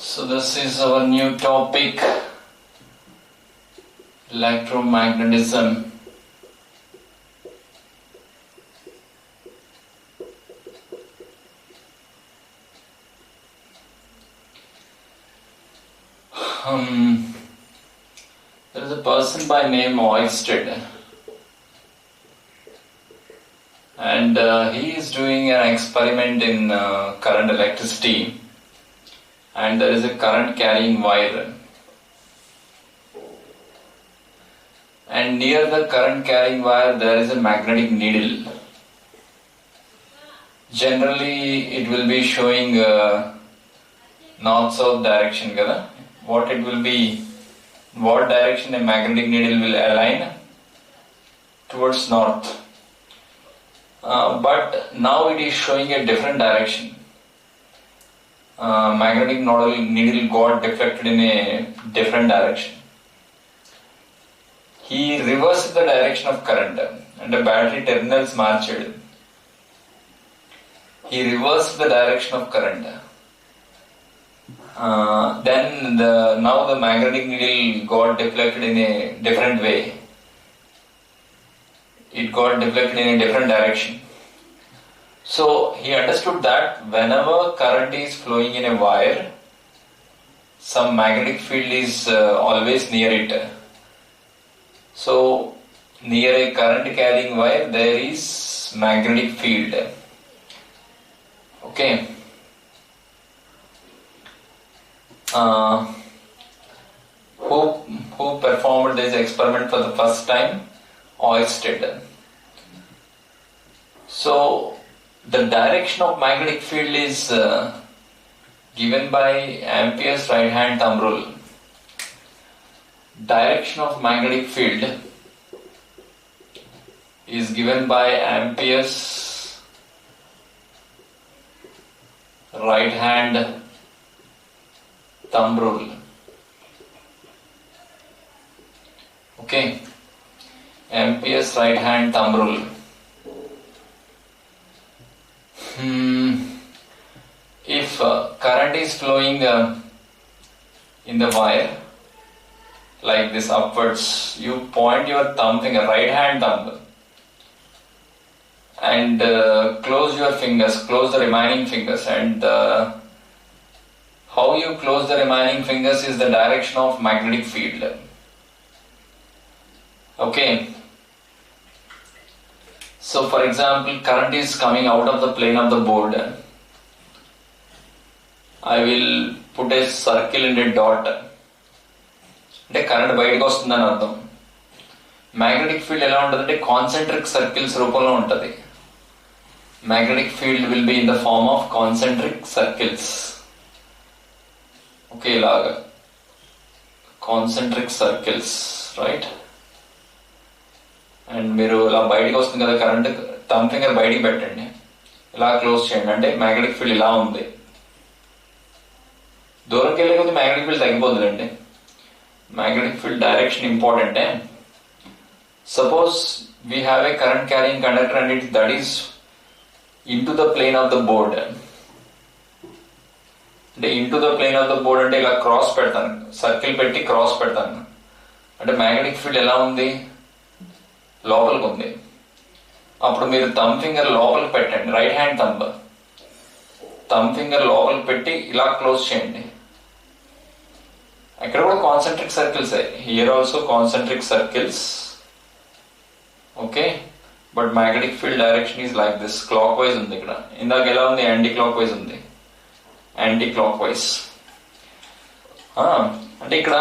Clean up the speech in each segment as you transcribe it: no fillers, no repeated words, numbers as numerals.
So this is our new topic, electromagnetism. There is a person by name Oersted, and he is doing an experiment in current electricity, and there is a current carrying wire, and near the current carrying wire there is a magnetic needle. Generally it will be showing north-south direction kada. What direction a magnetic needle will align? Towards north. But now it is showing a different direction. Magnetic needle got deflected in a different direction. He reversed the direction of current and the battery terminals marched. He reversed the direction of current. Then now the magnetic needle got deflected in a different way. It got deflected in a different direction. So he understood that whenever current is flowing in a wire, some magnetic field is always near it. So near a current carrying wire there is magnetic field. Okay. Who performed this experiment for the first time? Oersted. So the direction of magnetic field is given by Ampere's right hand thumb rule. Direction of magnetic field is given by Ampere's right hand thumb rule. Okay, Ampere's right hand thumb rule. If current is flowing in the wire like this upwards, you point your thumb finger, right hand thumb, and close your fingers, close the remaining fingers, and how you close the remaining fingers is the direction of magnetic field. Okay. So for example, current is coming out of the plane of the board. I will put a circle and a dot. అంటే current బయటకు వస్తుందని అర్థం. Magnetic field ఎలా ఉంటుందంటే concentric circles రూపంలో ఉంటుంది. Magnetic field will be in the form of concentric circles. Okay, ఇలాగా concentric circles, right? And మీరు ఇలా బయటకు వస్తుంది కదా కరెంట్, థంబ్ ఫింగర్ బయటికి పెట్టండి, ఇలా క్లోజ్ చేయండి, అంటే మ్యాగ్నెటిక్ ఫీల్డ్ ఇలా ఉంది. దూరంకి వెళ్ళే కొద్ది మ్యాగ్నెటిక్ ఫీల్డ్ తగ్గిపోతుందండి. Magnetic field direction important. Suppose we have a current carrying conductor and that is into the plane of the board. Into the plane of the board అంటే ఇలా క్రాస్ పెడతాను, circle పెట్టి క్రాస్ పెడతాను, అంటే magnetic field ఎలా ఉంది? లోపలికి ఉంది. అప్పుడు మీరు థంబ్ ఫింగర్ లోపలికి పెట్టండి, రైట్ హ్యాండ్ థంబ్ ఫింగర్ లోపలికి పెట్టి ఇలా క్లోజ్ చేయండి. ఇక్కడ కూడా concentric circles, here also concentric circles. Okay, but magnetic field direction is like this, clock wise ఉంది. ఇక్కడ ఇందాక ఎలా ఉంది? యాంటీ క్లాక్ వైజ్ ఉంది, యాంటీ క్లాక్ వైజ్. అంటే ఇక్కడ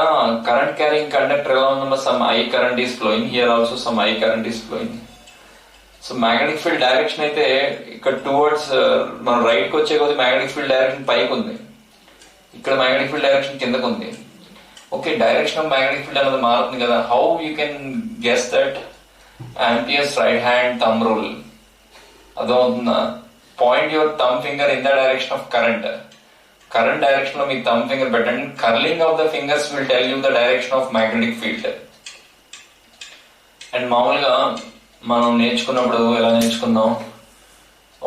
కరెంట్ క్యారింగ్ కండక్టర్ ఎలా ఉందమ్మా? Some I current is flowing, here also some I current is flowing. So magnetic field direction అయితే ఇక్కడ టువర్డ్స్ మనం రైట్ కి వచ్చే కొద్ది మ్యాగ్నెటిక్ ఫీల్డ్ డైరెక్షన్ పైకి ఉంది, ఇక్కడ మ్యాగ్నెటిక్ ఫీల్డ్ డైరెక్షన్ కిందకు ఉంది. Okay, direction of magnetic field అనేది మారుతుంది కదా. How you can guess that? Ampere's right hand thumb rule. అదవుతుందా? Point your thumb finger in the direction of current. Current direction లో మీ థంబ్ ఫింగర్ పెట్టండి. Curling of the fingers will tell you the direction of magnetic field. And మామూలుగా మనం నేర్చుకున్నప్పుడు ఎలా నేర్చుకుందాం?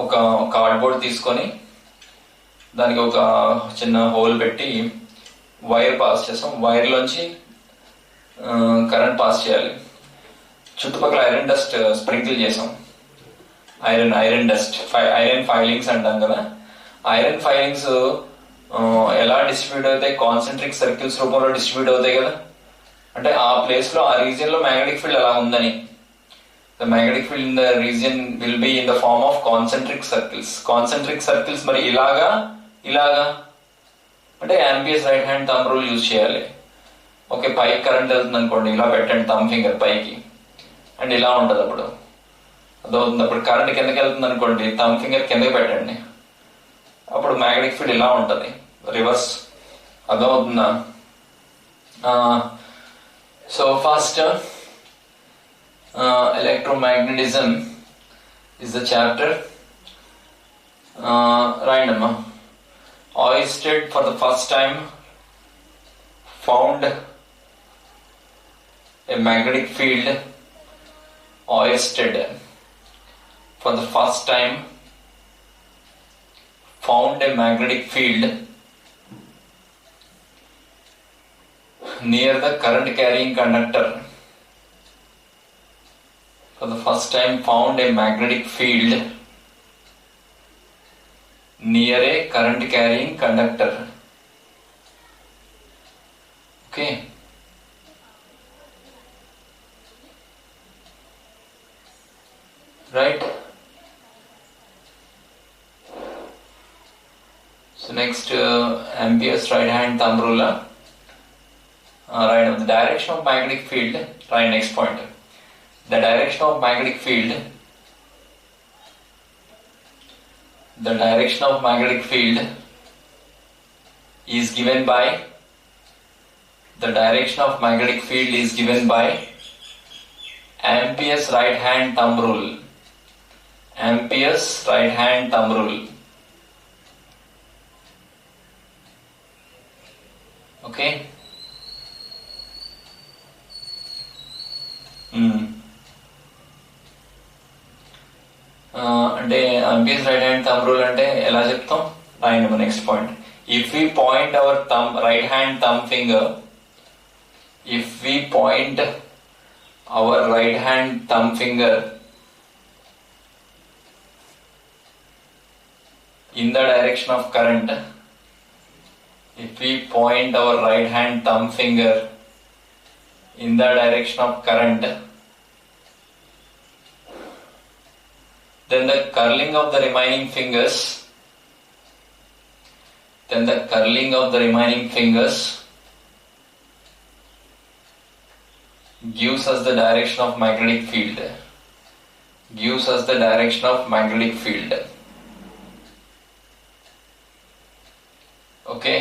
ఒక కార్డ్బోర్డ్ తీసుకొని దానికి ఒక చిన్న హోల్ పెట్టి వైర్ పాస్ చేస్తాం, వైర్ లోంచి కరెంట్ పాస్ చేయాలి. చుట్టుపక్కల ఐరన్ డస్ట్ స్ప్రింకిల్ చేసాం, ఐరన్ డస్ట్, ఐరన్ ఫైలింగ్స్ అంటాం కదా. ఐరన్ ఫైలింగ్స్ ఎలా డిస్ట్రిబ్యూట్ అవుతాయి? కాన్సెంట్రిక్ సర్కిల్స్ రూపంలో డిస్ట్రిబ్యూట్ అవుతాయి కదా. అంటే ఆ ప్లేస్ లో, ఆ రీజియన్ లో మ్యాగ్నెటిక్ ఫీల్డ్ ఎలా ఉందని. The magnetic field in the region will be in the form of concentric circles. Concentric circles మరి ఇలాగా అంటే Ampere's right hand thumb rule use చేయాలి. ఓకే, పైకి కరెంట్ వెళ్తుంది అనుకోండి, ఇలా పెట్టండి థంబ్ ఫింగర్ పైకి, అండ్ ఇలా ఉంటుంది. అప్పుడు అదవుతుంది. అప్పుడు కరెంట్ కిందకి వెళ్తుంది అనుకోండి, థంబ్ ఫింగర్ కిందకి పెట్టండి, అప్పుడు మ్యాగ్నెటిక్ ఫీల్డ్ ఇలా ఉంటుంది, రివర్స్. అర్థమవుతుందా? So first electromagnetism is the chapter. Right, Amma. Oersted for the first time found a magnetic field. Oersted for the first time found a magnetic field near the current carrying conductor. For the first time found a magnetic field near a current carrying conductor. Okay. Right. So next, Ampere's right hand thumb rule. Right, the direction of magnetic field. Right, next point. The direction of magnetic field is given by Ampere's right hand thumb rule. Ampere's right hand thumb rule. Okay. అంటే Ampere's right hand thumb rule అంటే ఎలా చెప్తాం? రాయండి next point. If we point our right hand thumb finger in the direction of current, then the curling of the remaining fingers gives us the direction of magnetic field. Okay,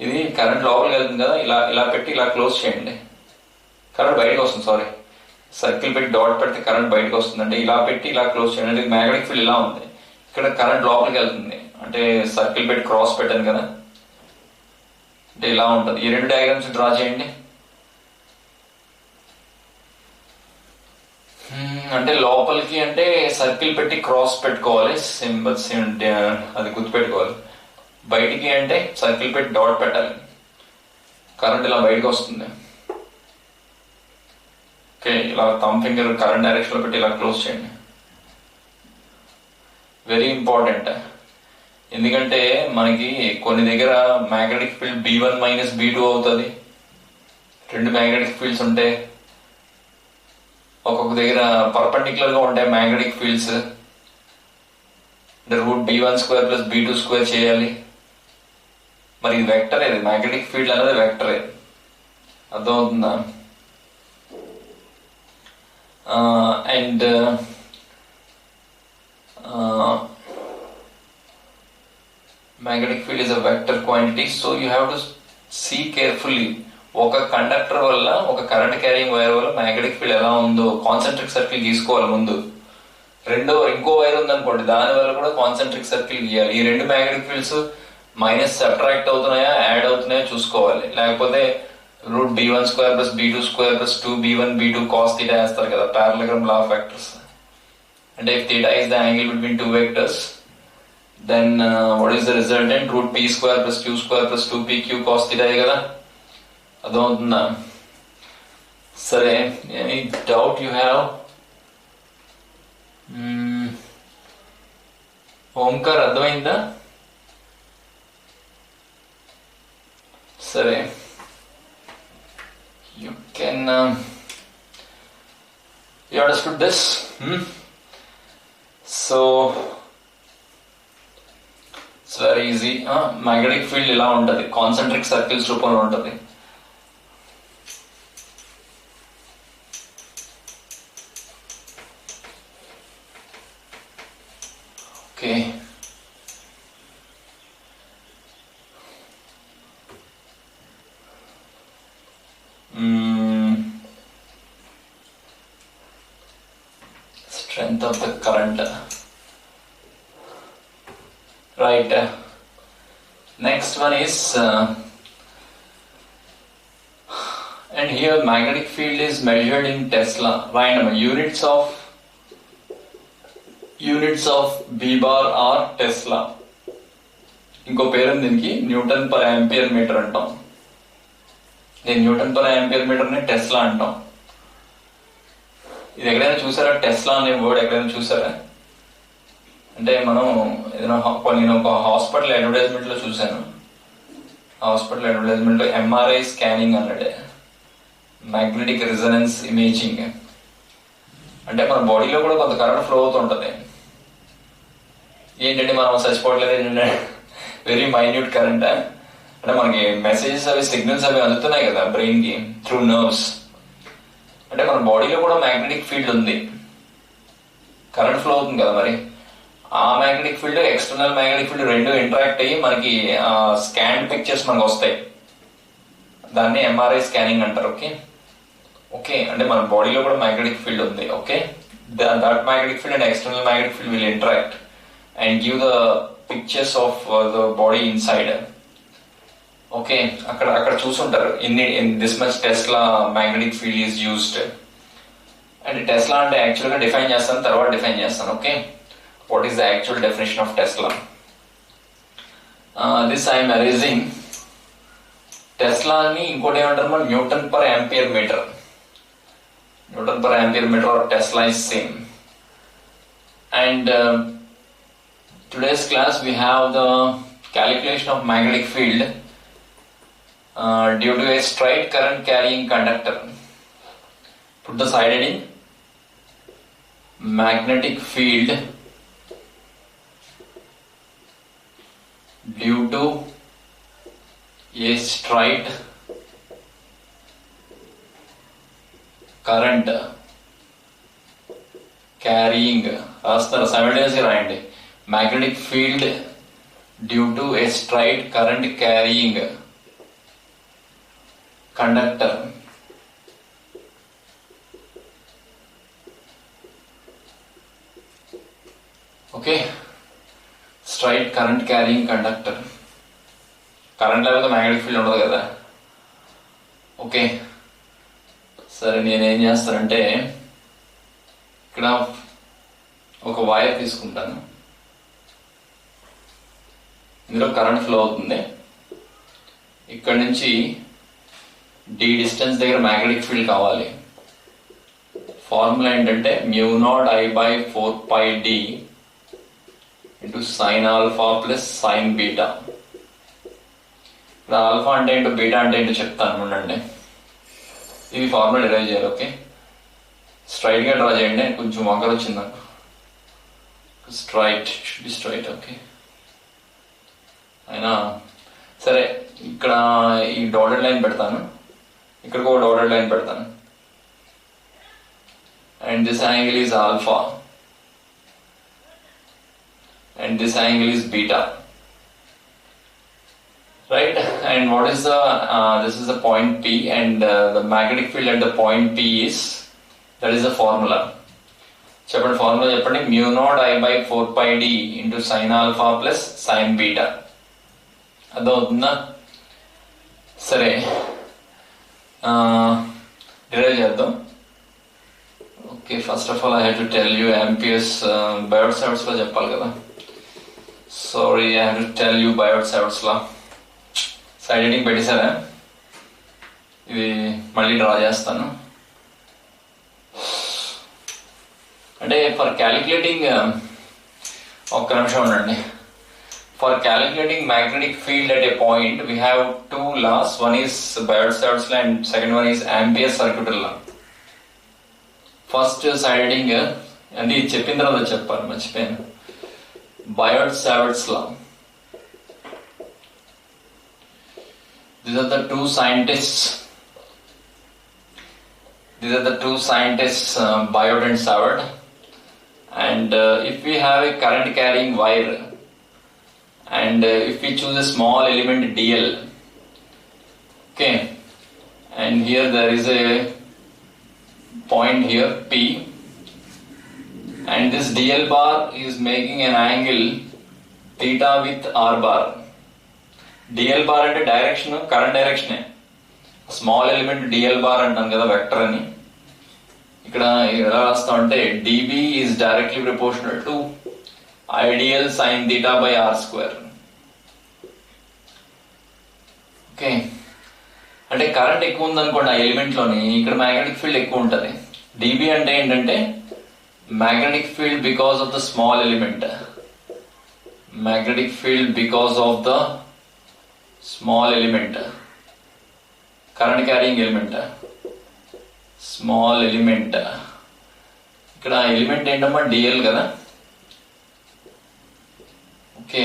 ఇది current లోపలికి వెళ్తుంది కదా, ఇలా పెట్టి ఇలా close చేయండి, current బయటకు వస్తుంది. సారీ, సర్కిల్ పెట్టి డాట్ పెడితే కరెంట్ బయటకు వస్తుందండి. ఇలా పెట్టి ఇలా క్లోజ్ చేయండి. అంటే మ్యాగ్నెటిక్ ఫీల్డ్ ఇలా ఉంది, ఇక్కడ కరెంట్ లోపలికి వెళ్తుంది. అంటే సర్కిల్ పెట్టి క్రాస్ పెట్టాను కదా, అంటే ఇలా ఉంటుంది. ఈ రెండు డయాగ్రామ్స్ డ్రా చేయండి. అంటే లోపలికి అంటే సర్కిల్ పెట్టి క్రాస్ పెట్టుకోవాలి, సింబల్స్ అది గుర్తుపెట్టుకోవాలి. బయటికి అంటే సర్కిల్ పెట్టి డాట్ పెట్టాలి, కరెంట్ ఇలా బయటకు వస్తుంది. ఓకే, ఇలా థంబ్ ఫింగర్ కరెంట్ డైరెక్షన్ లో పెట్టి ఇలా క్లోజ్ చేయండి. వెరీ ఇంపార్టెంట్, ఎందుకంటే మనకి కొన్ని దగ్గర మ్యాగ్నెటిక్ ఫీల్డ్ B1 - B2 అవుతుంది. రెండు మ్యాగ్నెటిక్ ఫీల్డ్స్ ఉంటాయి. ఒక్కొక్క దగ్గర పర్పెండిక్యులర్ గా ఉంటాయి మ్యాగ్నెటిక్ ఫీల్డ్స్. అంటే √B1² + B2² చేయాలి. మరి ఇది వెక్టర్, ఇది మ్యాగ్నెటిక్ ఫీల్డ్ అనేది వెక్టర్. అర్థమవుతుందా? And magnetic field is a vector quantity, so you have to see carefully. ఒక కండక్టర్ వల్ల, ఒక కరెంట్ క్యారింగ్ వైర్ వల్ల మ్యాగ్నెటిక్ ఫీల్డ్ ఎలా ఉందో కాన్సెంట్రిక్ సర్కిల్ గీసుకోవాలి ముందు. ఇంకో వైర్ ఉందనుకోండి, దాని వల్ల కూడా కాన్సెంట్రిక్ సర్కిల్ గీయాలి. ఈ రెండు మ్యాగ్నెటిక్ ఫీల్డ్స్ మైనస్ సబ్ట్రాక్ట్ అవుతున్నాయా, యాడ్ అవుతున్నాయా చూసుకోవాలి. లేకపోతే √B1² + B2² + 2B1 B2 cos θ వేస్తారు కదా, parallelogram law of vectors. అంటే if θ is the angle between two vectors, then what is the resultant? Root p square plus q square plus 2pq cos theta కదా. అర్థమవుతుందా? సరే, any doubt you have? Omkar అర్థమైందా? సరే, you can you understood this? So it's very easy. Magnetic field ఇలా ఉంటుంది, concentric circles రూపంలో ఉంటుంది. Okay, strength of the current. Right. Next one is and here magnetic field is measured in Tesla. Random units of B bar or Tesla. ఇంకో పేరు దీనికి Newton per ampere metre అంటాం. నేను Newton per ampere metre ని Tesla అంటాం. ఇది ఎక్కడైనా చూసారా? టెస్లా అనే వర్డ్ ఎక్కడైనా చూసారా? అంటే మనం ఏదైనా నేను ఒక హాస్పిటల్ అడ్వర్టైజ్మెంట్ లో చూసాను. హాస్పిటల్ అడ్వర్టైజ్మెంట్ లో ఎంఆర్ఐ స్కానింగ్ అన్నాడే, మ్యాగ్నెటిక్ రెజొనెన్స్ ఇమేజింగ్. అంటే మన బాడీలో కూడా కొంత కరెంట్ ఫ్లో అవుతుంటది. ఏంటంటే మనం చచ్చిపోవట్లేదు ఏంటంటే వెరీ మైన్యూట్ కరెంట్. అంటే మనకి మెసేజెస్ అవి సిగ్నల్స్ అవి అందుతున్నాయి కదా బ్రెయిన్ కి త్రూ నర్వ్స్. అంటే మన బాడీలో కూడా మ్యాగ్నెటిక్ ఫీల్డ్ ఉంది, కరెంట్ ఫ్లో అవుతుంది కదా. మరి ఆ magnetic field external magnetic field రెండు ఇంటరాక్ట్ అయ్యి మనకి స్కాన్ పిక్చర్స్ మనకు వస్తాయి. దాన్ని ఎంఆర్ఐ స్కానింగ్ అంటారు. ఓకే ఓకే, అంటే మన బాడీలో కూడా మ్యాగ్నెటిక్ ఫీల్డ్ ఉంది. Okay, that magnetic field and external magnetic field will interact and give the pictures of the body inside. Okay, అక్కడ చూసుంటారు in this much Tesla magnetic field is used. అంటే Tesla అంటే actual గా define చేస్తాను, తర్వాత define చేస్తాను. Okay, what is the actual definition of Tesla? This I am erasing. Tesla ni ఇంకోటి ఏమంటారు మనం? Newton per ampere meter. Newton per ampere meter or Tesla is same. And today's class we have the calculation of magnetic field due to a straight current carrying conductor. Put the side heading magnetic field due to a straight current carrying. రాస్తారు సైమల్టేనియస్గా రాయండి. magnetic field due to a straight current carrying conductor. Okay, straight current carrying conductor. Current లేకపోతే magnetic field ఉండదు కదా. Okay, సరే నేనేం చేస్తానంటే ఇక్కడ ఒక వైర్ తీసుకుంటాను, ఇందులో కరెంట్ ఫ్లో అవుతుంది. ఇక్కడ నుంచి డి డిస్టెన్స్ దగ్గర మ్యాగ్నెటిక్ ఫీల్డ్ కావాలి. ఫార్ములా ఏంటంటే μ0I/4πd into sine alpha plus sine beta. ఇప్పుడు ఆల్ఫా అంటే ఏంటో బీటా అంటే ఏంటో చెప్తాను ఉండండి. ఇవి ఫార్ములా డిరైవ్ చేయాలి. ఓకే, స్ట్రైట్ గా డ్రా చేయండి. కొంచెం వంకర వచ్చింది నాకు. Straight should be straight. Okay, అయినా సరే ఇక్కడ ఈ డాటెడ్ లైన్ పెడతాను, ఇక్కడికి ఒక డాటెడ్ లైన్ పెడతాను. And this angle is alpha and this angle is beta, right? And what is the this is the point P, and the magnetic field at the point P is, that is the formula. చెప్పండి formula చెప్పండి. μ0I/4πd into sine alpha plus sine beta. అర్థమవుతుందా? సరే derive చేద్దాం. Okay, first of all I have to tell you Ampere's Biot sides లో చెప్పాలి కదా. Sorry, I have to tell you Biot-Savart's law. Side heading పెట్టేశారా? ఇది మళ్ళీ డ్రా చేస్తాను. అంటే ఫర్ క్యాలిక్యులేటింగ్, ఒక్క నిమిషం ఉండండి. For calculating magnetic field at a point, we have two laws. One is Biot-Savart's law and second one is Ampere's circuital law. First side heading, and ఇది చెప్పిన తర్వాత చెప్పాలి, మర్చిపోయాను. Biot-Savart's law. These are the two scientists. Biot and Savart. And if we have a current carrying wire, and if we choose a small element dl, okay, and here there is a point here P, and this dl bar is making an angle theta with r bar. dl bar అంటే direction, current డైరెక్షనే. Small element dl bar అంటాం కదా, vector అని. ఇక్కడ ఎలా రాస్తాం అంటే dB is directly proportional to ideal sin theta by r square. Okay, అంటే కరెంట్ ఎక్కువ ఉందనుకోండి ఆ ఎలిమెంట్ లోని, ఇక్కడ మ్యాగ్నెటిక్ ఫీల్డ్ ఎక్కువ ఉంటుంది. dB అంటే ఏంటంటే magnetic field because of the small element. Magnetic field because of the small element, current carrying element, small element. ఇక్కడ ఎలిమెంట్ ఏంటమ్మా, dl కదా. ఓకే,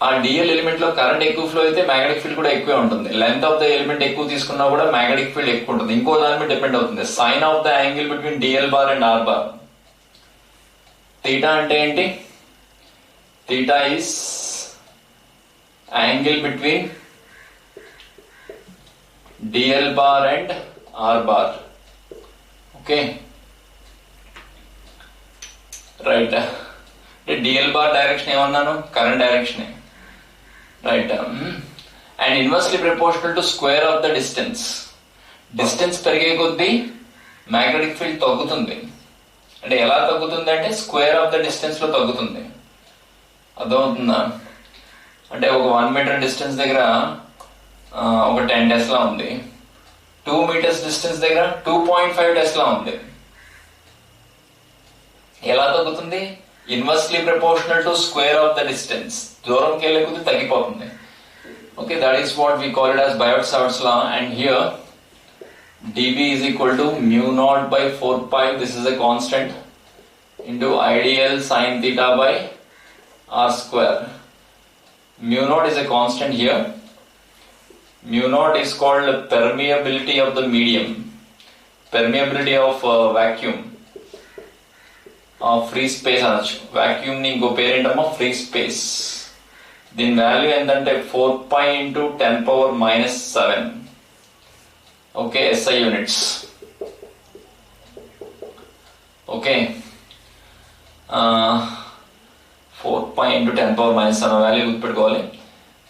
ఆ డిఎల్ ఎలిమెంట్ లో కరెంట్ ఎక్కువ ఫ్లో అయితే మ్యాగ్నెటిక్ ఫీల్డ్ కూడా ఎక్కువే ఉంటుంది. లెంత్ ఆఫ్ ద ఎలిమెంట్ ఎక్కువ తీసుకున్నా కూడా మ్యాగ్నెటిక్ ఫీల్డ్ ఎక్కువ ఉంటుంది. ఇంకో దాని మీద డిపెండ్ అవుతుంది, sine of the angle between DL bar and R bar. Theta అంటే ఏంటి? Theta is angle between DL bar and R bar. Okay, right. DL bar direction ఏమన్నాను? Current direction, right. And inversely proportional to square of the distance. Distance పెరిగే కొద్దీ magnetic field తగ్గుతుంది. అంటే ఎలా తగ్గుతుంది అంటే స్క్వేర్ ఆఫ్ ద డిస్టెన్స్ లో తగ్గుతుంది. అర్థమవుతుందా? అంటే ఒక 1 మీటర్ డిస్టెన్స్ దగ్గర ఒక 10 టెస్లా ఉంది, 2 మీటర్స్ డిస్టెన్స్ దగ్గర 2.5 టెస్లా ఉంది. ఎలా తగ్గుతుంది? Inversely proportional to square of the distance. దూరంకి వెళ్ళే కొద్దీ తగ్గిపోతుంది. Okay, that is what we call it as Biot-Savart's law. And here dB is equal to mu naught by 4 pi, this is a constant, into ideal sin theta by r square. Mu naught is a constant here. Mu naught is called permeability of the medium, permeability of vacuum, free space అనొచ్చు. Vacuum ని ఇంకో పేరేంటమ్మా, free space. దీని value ఏంటంటే 4 pi into 10⁻⁻⁷. Okay, SI units. Okay, 4 pi into 10⁻⁷ value గుర్తుపెట్టుకోవాలి.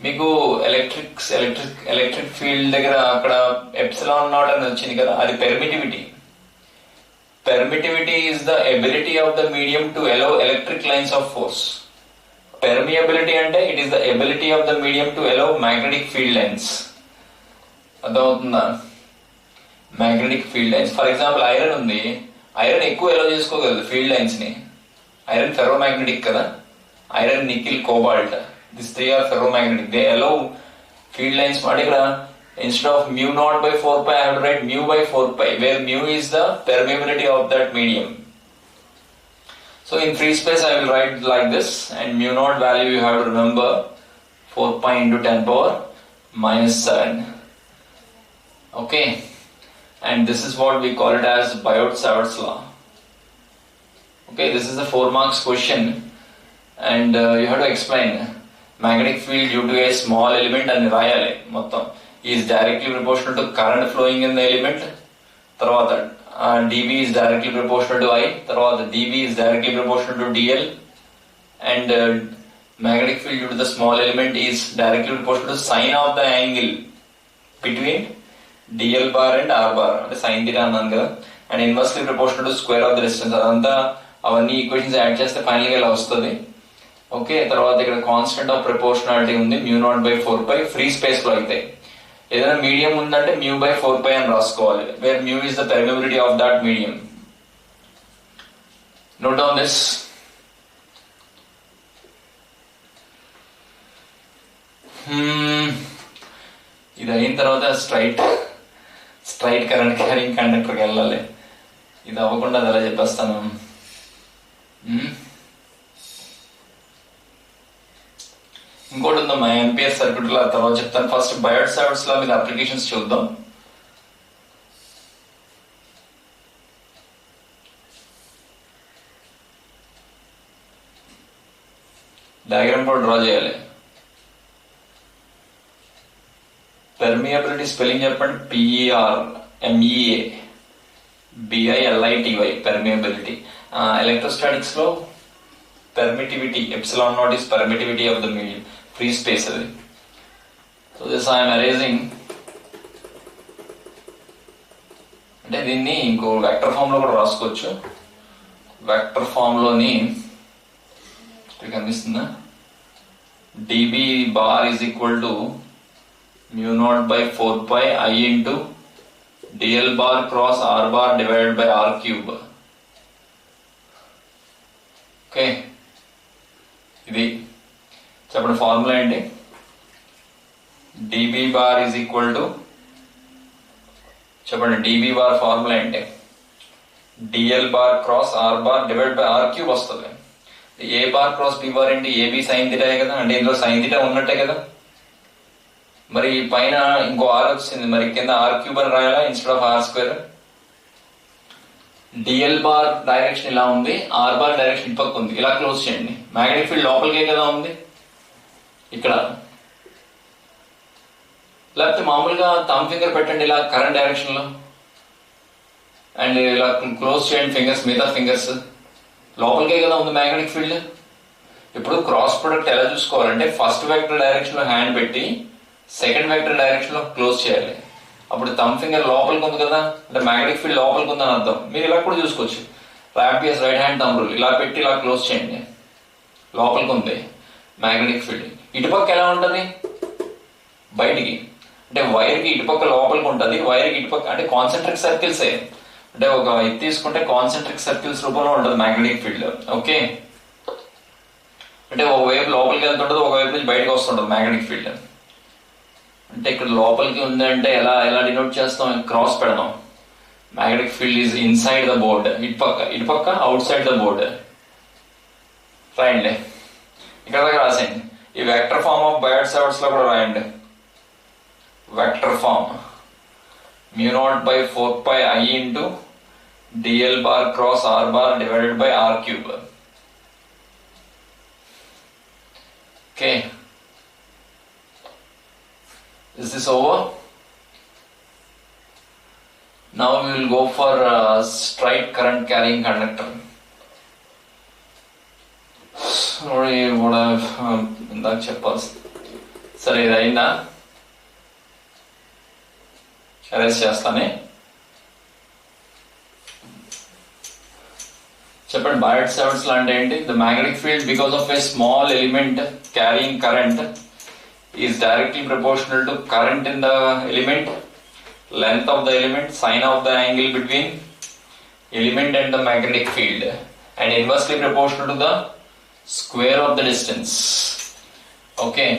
మీకు electric field దగ్గర అక్కడ ఎప్సిలాన్ నాట్ అని వచ్చింది కదా, అది permittivity. Permittivity is the ability of the medium to allow electric lines of force. Permeability ante it is the ability of the medium to allow magnetic field lines. అర్థమవుతుందా? Magnetic field lines. For example iron ఉంది, iron ఎక్కువ ఎలో చేసుకోగలదు field lines ని. Iron ferromagnetic కదా, iron, nickel, cobalt, this 3 are ferromagnetic. They allow field lines. మాట ఇక్కడ instead of mu naught by 4 pi, I have to write mu by 4 pi, where mu is the permeability of that medium. So in free space I will write like this, and mu naught value you have to remember 4 pi into 10⁻⁷. Okay, and this is what we call it as Biot-Savart's law. Okay, this is a 4 marks question, and you have to explain magnetic field due to a small element and రాయాలి మొత్తం. is directly proportional to current flowing in the element. తర్వాత dB is directly proportional to I. తర్వాత dB is directly proportional to dl. And magnetic field due to the small element is directly proportional to sine of the angle between dl bar and r bar. అంటే sin theta అన్నాను కదా. And inversely proportional to square of the distance. అదంతా అవన్నీ equations add చేస్తే final గా ఇలా వస్తుంది. Okay, తర్వాత ఇక్కడ కాన్స్టెంట్ ఆఫ్ ప్రపోర్షనాలిటీ ఉంది μ0/4π ఫ్రీ స్పేస్ లో అయితే. ఏదైనా మీడియం ఉందంటే μ/4π అని రాసుకోవాలి, wear μ is the permeability of that medium. Note down this. ఇది అయిన తర్వాత స్ట్రైట్ కరెంట్ క్యారింగ్ కండక్టర్కి వెళ్ళాలి. ఇది అవ్వకుండా అది ఎలా చెప్పేస్తాను. ఇంకోటి ఉందమ్మా ఎంపీఎస్ సర్క్యూట్ లా, తర్వాత చెప్తాను. ఫస్ట్ బయోట్ సావర్ట్స్ లా మీద అప్లికేషన్స్ చూద్దాం. డయాగ్రామ్ కూడా డ్రా చేయాలి. పెర్మియబిలిటీ స్పెల్లింగ్ చెప్పండి. PERMEABILITY permeability. ఎలక్ట్రోస్టాటిక్స్ లో permittivity, epsilon naught is permittivity of the medium, free space అది. So this I am erasing. అంటే దీన్ని ఇంకో వెక్టర్ ఫామ్ లో కూడా రాసుకోవచ్చు. వెక్టర్ ఫామ్ లోని కనిపిస్తుందా, dB bar is equal to μ0/4π I into dl bar cross r bar divided by r cube. Okay, ఇది చెప్పండి ఫార్ములా ఏంటి. dB bar is equal to చెప్పండి dB bar ఫార్ములా ఏంటి, dl bar cross r bar divided by r cube వస్తుంది. a bar cross b bar ఏంటి, ab sin theta కదా, అంటే ఇందులో sin theta ఉన్నట్టే కదా. మరి పైన ఇంకో r వచ్చింది, మరి కింద r cube అని రాయాలా instead of r square. DL bar direction ఇలా ఉంది, ఆర్ బార్ డైరెక్షన్ ఇటు పక్క ఉంది, ఇలా క్లోజ్ చేయండి. మ్యాగ్నెటిక్ ఫీల్డ్ లోపలికే కదా ఉంది ఇక్కడ. లేకపోతే మామూలుగా థంబ్ ఫింగర్ పెట్టండి ఇలా కరెంట్ డైరెక్షన్ లో, అండ్ ఇలా క్లోజ్ చేయండి ఫింగర్స్, మిగతా ఫింగర్స్. లోపలికే కదా ఉంది మ్యాగ్నెటిక్ ఫీల్డ్. ఇప్పుడు క్రాస్ ప్రొడక్ట్ ఎలా చూసుకోవాలంటే ఫస్ట్ వెక్టర్ డైరెక్షన్ లో హ్యాండ్ పెట్టి సెకండ్ వెక్టర్ డైరెక్షన్ లో క్లోజ్ చేయాలి. అప్పుడు థంబ్ ఫింగర్ లోపలికి ఉంది కదా, అంటే మ్యాగ్నెటిక్ ఫీల్డ్ లోపలికి ఉందని అర్థం. మీరు ఇలా కూడా చూసుకోవచ్చు, ర్యాంపియర్స్ రైట్ హ్యాండ్ థంబ్ రూల్, ఇలా పెట్టి ఇలా క్లోజ్ చేయండి, లోపలికి ఉంది మ్యాగ్నెటిక్ ఫీల్డ్. ఇటుపక్క ఎలా ఉంటుంది, బయటికి, అంటే వైర్ కి ఇటుపక్క లోపలికి ఉంటుంది, వైర్ కి ఇటుపక్క అంటే కాన్సెంట్రిక్ సర్కిల్స్. అంటే ఒక ఇది తీసుకుంటే కాన్సెంట్రిక్ సర్కిల్స్ రూపంలో ఉంటుంది మ్యాగ్నెటిక్ ఫీల్డ్. ఓకే, అంటే ఒకవైపు లోపలికి వెళ్తుంటుంది, ఒకవైపు నుంచి బయటకు వస్తుంటుంది మ్యాగ్నెటిక్ ఫీల్డ్. అంటే ఇక్కడ లోపలికి ఉంది అంటే ఎలా డినోట్ చేస్తాం, క్రాస్ పెడదాం. Magnetic field is inside the board, ఇటుపక్క అవుట్ సైడ్ ద బోర్డ్. రాయండి, ఇక్కడ దాకా రాసేయండి. ఈ vector form of Biot Savart's లో కూడా రాయండి. Vector form μ0/4π I into dl bar cross r bar divided by r cube. Okay, is this over? Now we will go for straight current carrying conductor. Sorry, what I've ఇందాక చెప్పాల్సి. సరే, ఇది అయిందా? Arrest చేస్తానే. చెప్పండి, బయోట్ సావర్ట్స్ లా అంటే ఏంటి? The magnetic field because of a small element carrying current is directly proportional to current in the element, length of the element, sine of the angle between element and the magnetic field, and inversely proportional to the square of the distance. Okay,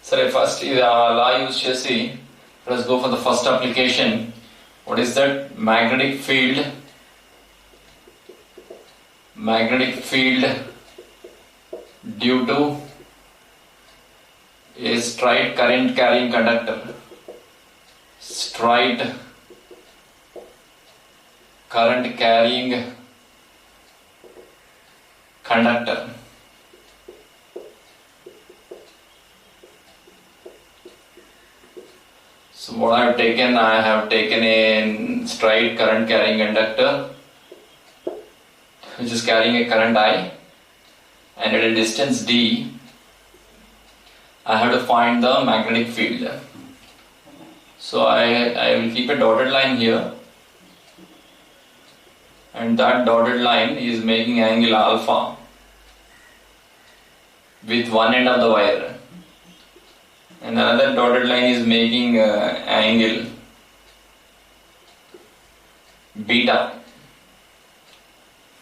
so first is law use chesi. Let's go for the first application. What is that? Magnetic field due to a straight current carrying conductor. Straight current carrying conductor. So what I have taken a straight current carrying conductor which is carrying a current I, and at a distance d I have to find the magnetic field. So I will keep a dotted line here, and that dotted line is making angle alpha. with one end of the wire, and another dotted line is making angle beta.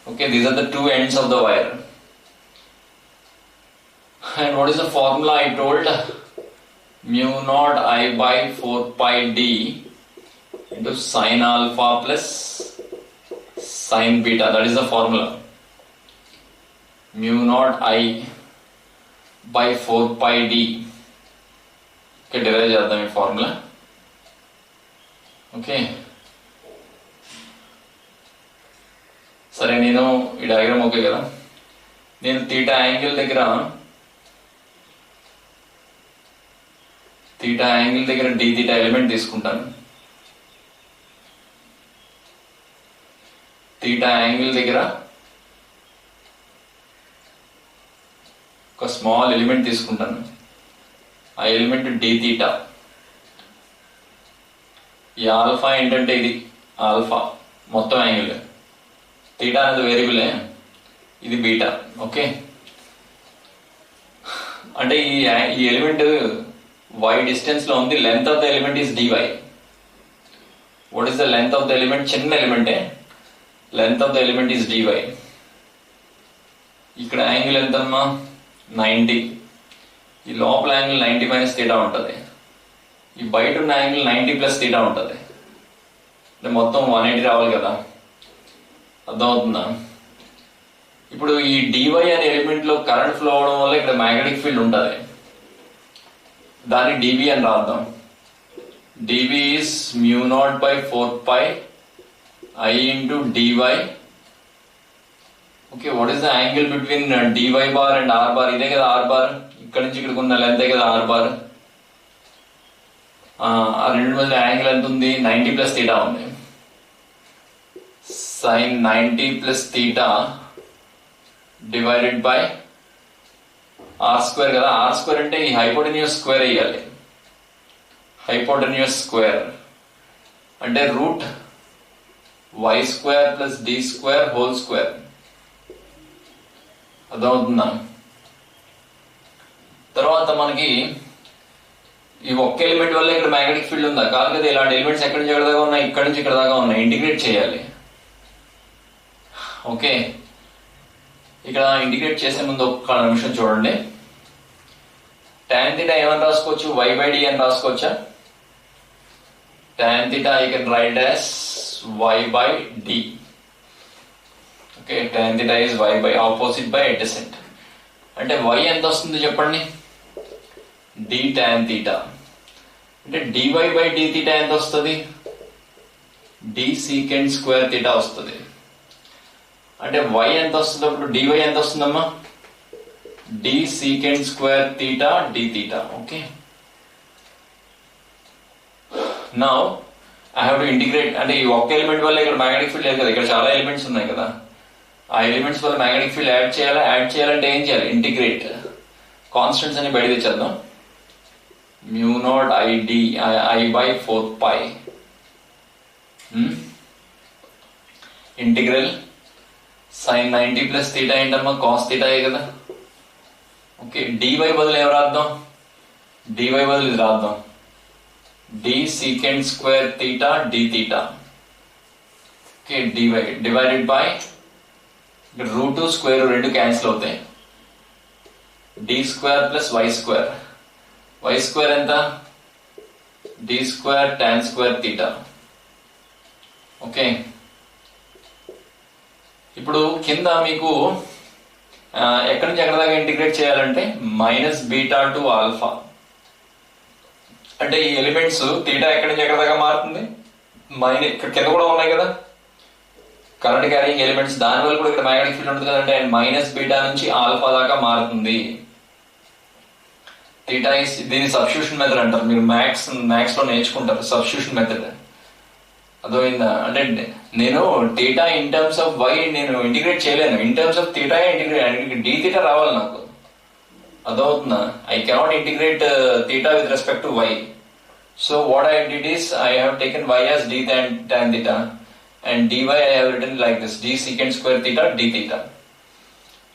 Okay, these are the two ends of the wire. And what is the formula I told? Mu naught I by 4 pi d into sine alpha plus sine beta. That is the formula. Mu naught I by 4 pi d. Okay, derive చేద్దాం ఈ formula. Okay. సరే, నేను ఈ diagram okay కదా. నేను theta angle దగ్గర D theta element తీసుకుంటాను. Theta angle దగ్గర ఒక స్మాల్ ఎలిమెంట్ తీసుకుంటాను. ఆ ఎలిమెంట్ డి తీటా. ఈ ఆల్ఫా ఏంటంటే ఇది ఆల్ఫా మొత్తం యాంగిల్. తీటా అనేది వేరియబులే, ఇది బీటా. ఓకే, అంటే ఈ ఎలిమెంట్ y డిస్టెన్స్ లో ఉంది. Length of the element is dy. What is the length of the element? చిన్న ఎలిమెంటే, length of the element is dy. ఇక్కడ యాంగిల్ ఎంతమ్మా? 90. ఈ లోపల యాంగిల్ 90 మైనస్ తీటా ఉంటుంది. ఈ బయట ఉన్న యాంగిల్ 90 ప్లస్ తీటా ఉంటుంది. అంటే మొత్తం 180 రావాలి కదా. అర్థమవుతుందా? ఇప్పుడు ఈ dy అనే ఎలిమెంట్ లో కరెంట్ ఫ్లో అవడం వల్ల ఇక్కడ మ్యాగ్నెటిక్ ఫీల్డ్ ఉంటుంది. దాన్ని dB అని రాద్దాం. dB is mu naught by 4 pi I into dy. Okay, what is the angle between dy bar and r bar? ఇదే కదా r bar. ఇక్కడ నుంచి ఇక్కడికి ఉన్న లెంత్ కదా r bar. ఆ రెండు మధ్య యాంగిల్ ఎంత ఉంది? 90 ప్లస్ తీటా ఉంది. sin 90 plus theta divided by r square కదా. r square అంటే ఈ హైపోటెన్యూస్ స్క్వేర్ వేయాలి. హైపోటెన్యూస్ స్క్వేర్ అంటే root y square plus d square whole square. అర్థమవుతుందా? తర్వాత మనకి ఈ ఒక్క ఎలిమెంట్ వల్ల ఇక్కడ మ్యాగ్నెటిక్ ఫీల్డ్ ఉందా? కాదు కదా. ఇలాంటి ఎలిమెంట్స్ ఎక్కడి నుంచి ఎక్కడ దాకా ఉన్నాయి? ఇక్కడ నుంచి ఇక్కడ దాకా ఉన్నాయి. ఇంటిగ్రేట్ చేయాలి. ఓకే, ఇక్కడ ఇంటిగ్రేట్ చేసే ముందు ఒక్క నిమిషం చూడండి. tan theta ఏమని రాసుకోవచ్చు? y by d అని రాసుకోవచ్చా? tan theta I can write as y by d. Okay, tan theta is y by opposite by adjacent. అంటే y ఎంత వస్తుంది చెప్పండి? d tan theta. అంటే dy by d theta ఎంత వస్తుంది? d secant square theta వస్తుంది. అంటే y ఎంత వస్తుంది? అప్పుడు dy ఎంత వస్తుందమ్మా? d secant square theta d theta. Okay, now I have to integrate. అంటే ఈ ఒక్క ఎలిమెంట్ వల్ల ఇక్కడ మ్యాగ్నెటిక్ ఫీల్డ్ లేదు కదా, ఇక్కడ చాలా ఎలిమెంట్స్ ఉన్నాయి కదా. ఆ ఎలిమెంట్స్ వల్ల మ్యాగ్నెటిక్ ఫీల్డ్ యాడ్ చేయాలంటే ఏం చేయాలి? ఇంటిగ్రేట్. కాన్స్టెంట్స్ అని బయట తెచ్చేద్దాం. mu naught I by 4 pi integral sin 90 plus theta ఏంటమ్మా? కాస్ థీటా కదా. ఓకే, dy బదులు ఏం రాద్దాం? dy బదులు ఇది రాద్దాం. d secant square theta d theta. Okay, dy divided by root square రెండు క్యాన్సిల్ అవుతాయి. d square plus y square. y square ఎంత? d square tan square theta. Okay, ఇప్పుడు కింద మీకు ఎక్కడి నుంచి ఎక్కడ దాకా ఇంటిగ్రేట్ చేయాలంటే మైనస్ బీటా టు ఆల్ఫా. అంటే ఈ ఎలిమెంట్స్ థీటా ఎక్కడి నుంచి ఎక్కడ దాకా మారుతుంది? ఇక్కడ కింద కూడా ఉన్నాయి కదా కరెంట్ క్యారింగ్ ఎలిమెంట్స్. దానివల్ల కూడా ఇక్కడ మ్యాగ్నెటిక్ ఫీల్డ్ ఉంటుంది కదంటే మైనస్ బీటా నుంచి ఆల్ఫా దాకా మారుతుంది. థీటా ఇస్ దీన్ని సబ్స్టిట్యూషన్ మెథడ్ అంటారు. మీరు మ్యాథ్స్ లో నేర్చుకుంటారు సబ్స్టిట్యూషన్ మెథడ్. అర్థమైందా? అంటే నేను theta in terms of y నేను ఇంటిగ్రేట్ చేయలేను. In terms of theta integrate d theta రావాలి నాకు. అర్థమవుతుందా? I cannot integrate theta with respect to y. So what I did is I have taken y as d tan theta and dy I have written like this, d secant square theta d theta.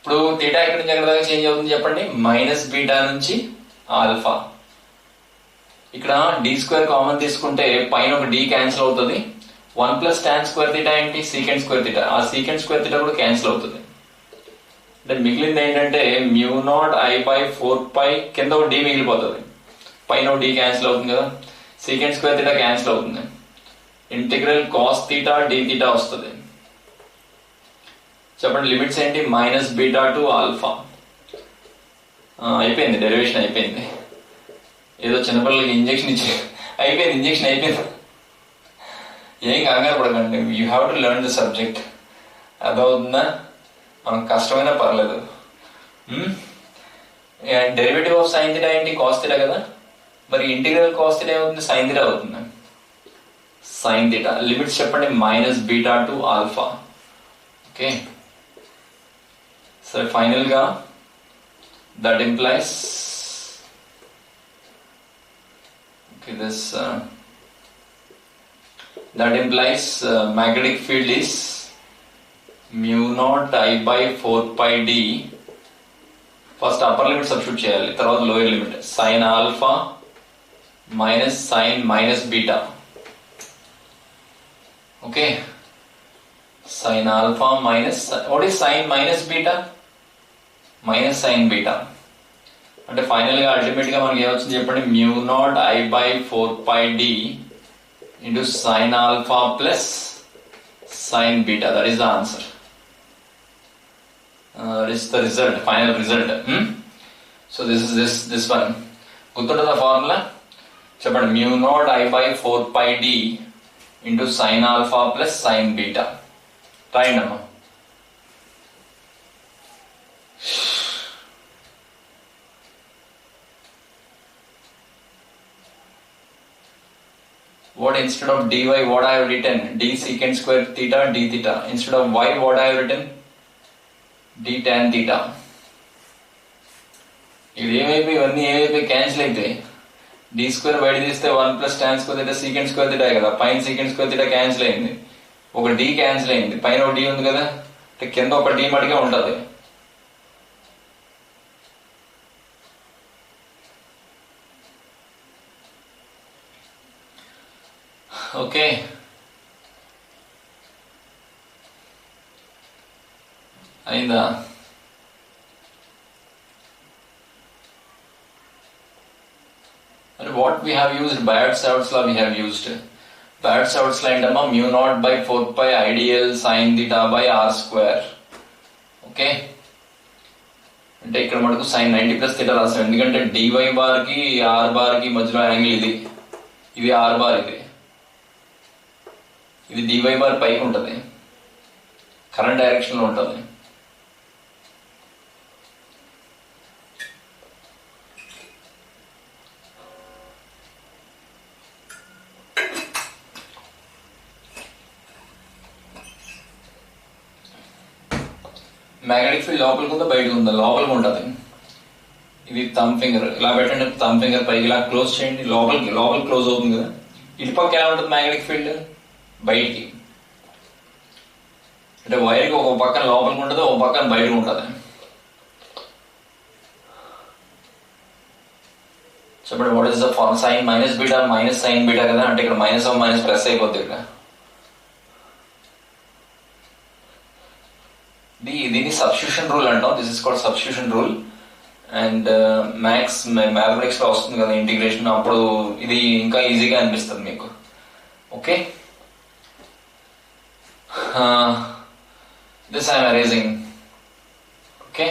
ఇప్పుడు theta ఎక్కడి నుంచి ఎక్కడ దాకా change అవుతుంది చెప్పండి, minus beta నుంచి alpha. ఇక్కడ D square common తీసుకుంటే పైన ఒక డి క్యాన్సిల్ అవుతుంది. 1 ప్లస్ టాన్ స్క్వేర్ తీటా ఏంటి, సీకెండ్ స్క్వేర్ తీటా. ఆ సీకెండ్ స్క్వేర్ తీటా కూడా క్యాన్సిల్ అవుతుంది. అంటే మిగిలింది ఏంటంటే మ్యూ నాట్ ఐ బై 4π, కింద ఒక డి మిగిలిపోతుంది, పైన ఒక డి క్యాన్సిల్ అవుతుంది కదా, సీకెండ్ స్క్వేర్ తీటా క్యాన్సిల్ అవుతుంది. Integral cos theta d theta వస్తుంది. చెప్పండి లిమిట్స్ ఏంటి, మైనస్ బీటా టు ఆల్ఫా. అయిపోయింది, డెరివేషన్ అయిపోయింది. ఏదో చిన్నపిల్లలకి ఇంజెక్షన్ ఇచ్చి అయిపోయింది, ఇంజెక్షన్ అయిపోయింది. ఏం కంగారు పడకండి, you have to learn the subject. అదవుతుందా, మనకు కష్టమైనా పర్లేదు. డెరివేటివ్ ఆఫ్ సైన్ థీటా ఏంటి, కాస్ థీటా కదా, మరి ఇంటిగ్రల్ కాస్ థీటా ఏమవుతుంది, సైన్ థీటా అవుతుంది. సైన్ థీటా లిమిట్స్ చెప్పండి, minus beta to alpha. Okay, so final గా that implies this that implies magnetic field is mu naught I by 4π d. First upper limit substitute చేయాలి, తర్వాత lower limit. Sine alpha minus sine minus beta. Okay, sine alpha minus, what is sine minus beta, minus sine beta. అంటే final గా ultimate గా మనకి ఏమొచ్చింది చెప్పండి, mu naught I by 4π d into sine alpha plus sine beta. That is the answer, that is the result, final result. So this one గుర్తుంటుందా formula, చెప్పండి, mu naught I by 4π d into sine alpha plus sine beta. రాయండి అమ్మా. What instead of dy, what I have written, d secant square theta d theta. Instead of y, what I have written, d tan theta. ఇది ఏమైపోయి, ఇవన్నీ ఏమైపోయి cancel అయితే, D square బయట తీస్తే 1 plus tan square theta secant square theta కదా, పైన secant square theta cancel అయింది, ఒక D cancel అయింది, పైన ఒక డి ఉంది కదా, కింద ఒక డి మటుగా ఉంటది. ఓకే, అయిందా? What we have used, Bayes-Savart law we have used. Bayes-Savart law ఏంటమ్మా, mu naught by 4π IDL sin theta by r square. Okay, అంటే ఇక్కడ మనకు sin 90 ప్లస్ థీటా రాసాం, ఎందుకంటే dy బార్ కి r బార్ కి మధ్యలో యాంగిల్ ఇది, ఇది r బార్, ఇది dy బార్ పైకి ఉంటుంది, కరెంట్ డైరెక్షన్ లో ఉంటుంది. మ్యాగ్నెటిక్ ఫీల్డ్ లోపలికి ఉందా బయటకు ఉందా, లోపలికి ఉంటుంది. ఇది థమ్ ఫింగర్ ఇలా పెట్టండి, థమ్ ఫింగర్ పైకి ఇలా క్లోజ్ చేయండి, లోపలికి క్లోజ్ అవుతుంది కదా. ఇటుపక్క ఎలా ఉంటుంది మ్యాగ్నెటిక్ ఫీల్డ్, బయటికి. అంటే వైర్కి ఒక పక్కన లోపలికి ఉంటుంది, ఒక పక్కన బయటకు ఉంటుంది. చెప్పండి, what is the form, sine minus beta minus sine beta కదా, అంటే ఇక్కడ మైనస్ ఆఫ్ మైనస్ ప్లస్ అయిపోద్ది. ఇక్కడ దీన్ని సబ్స్టిట్యూషన్ రూల్ అంటాం, this is called substitution rule. And mathematics లో వస్తుంది కదా ఇంటిగ్రేషన్, అప్పుడు ఇది ఇంకా ఈజీగా అనిపిస్తుంది మీకు. Okay, this I am erasing. Okay,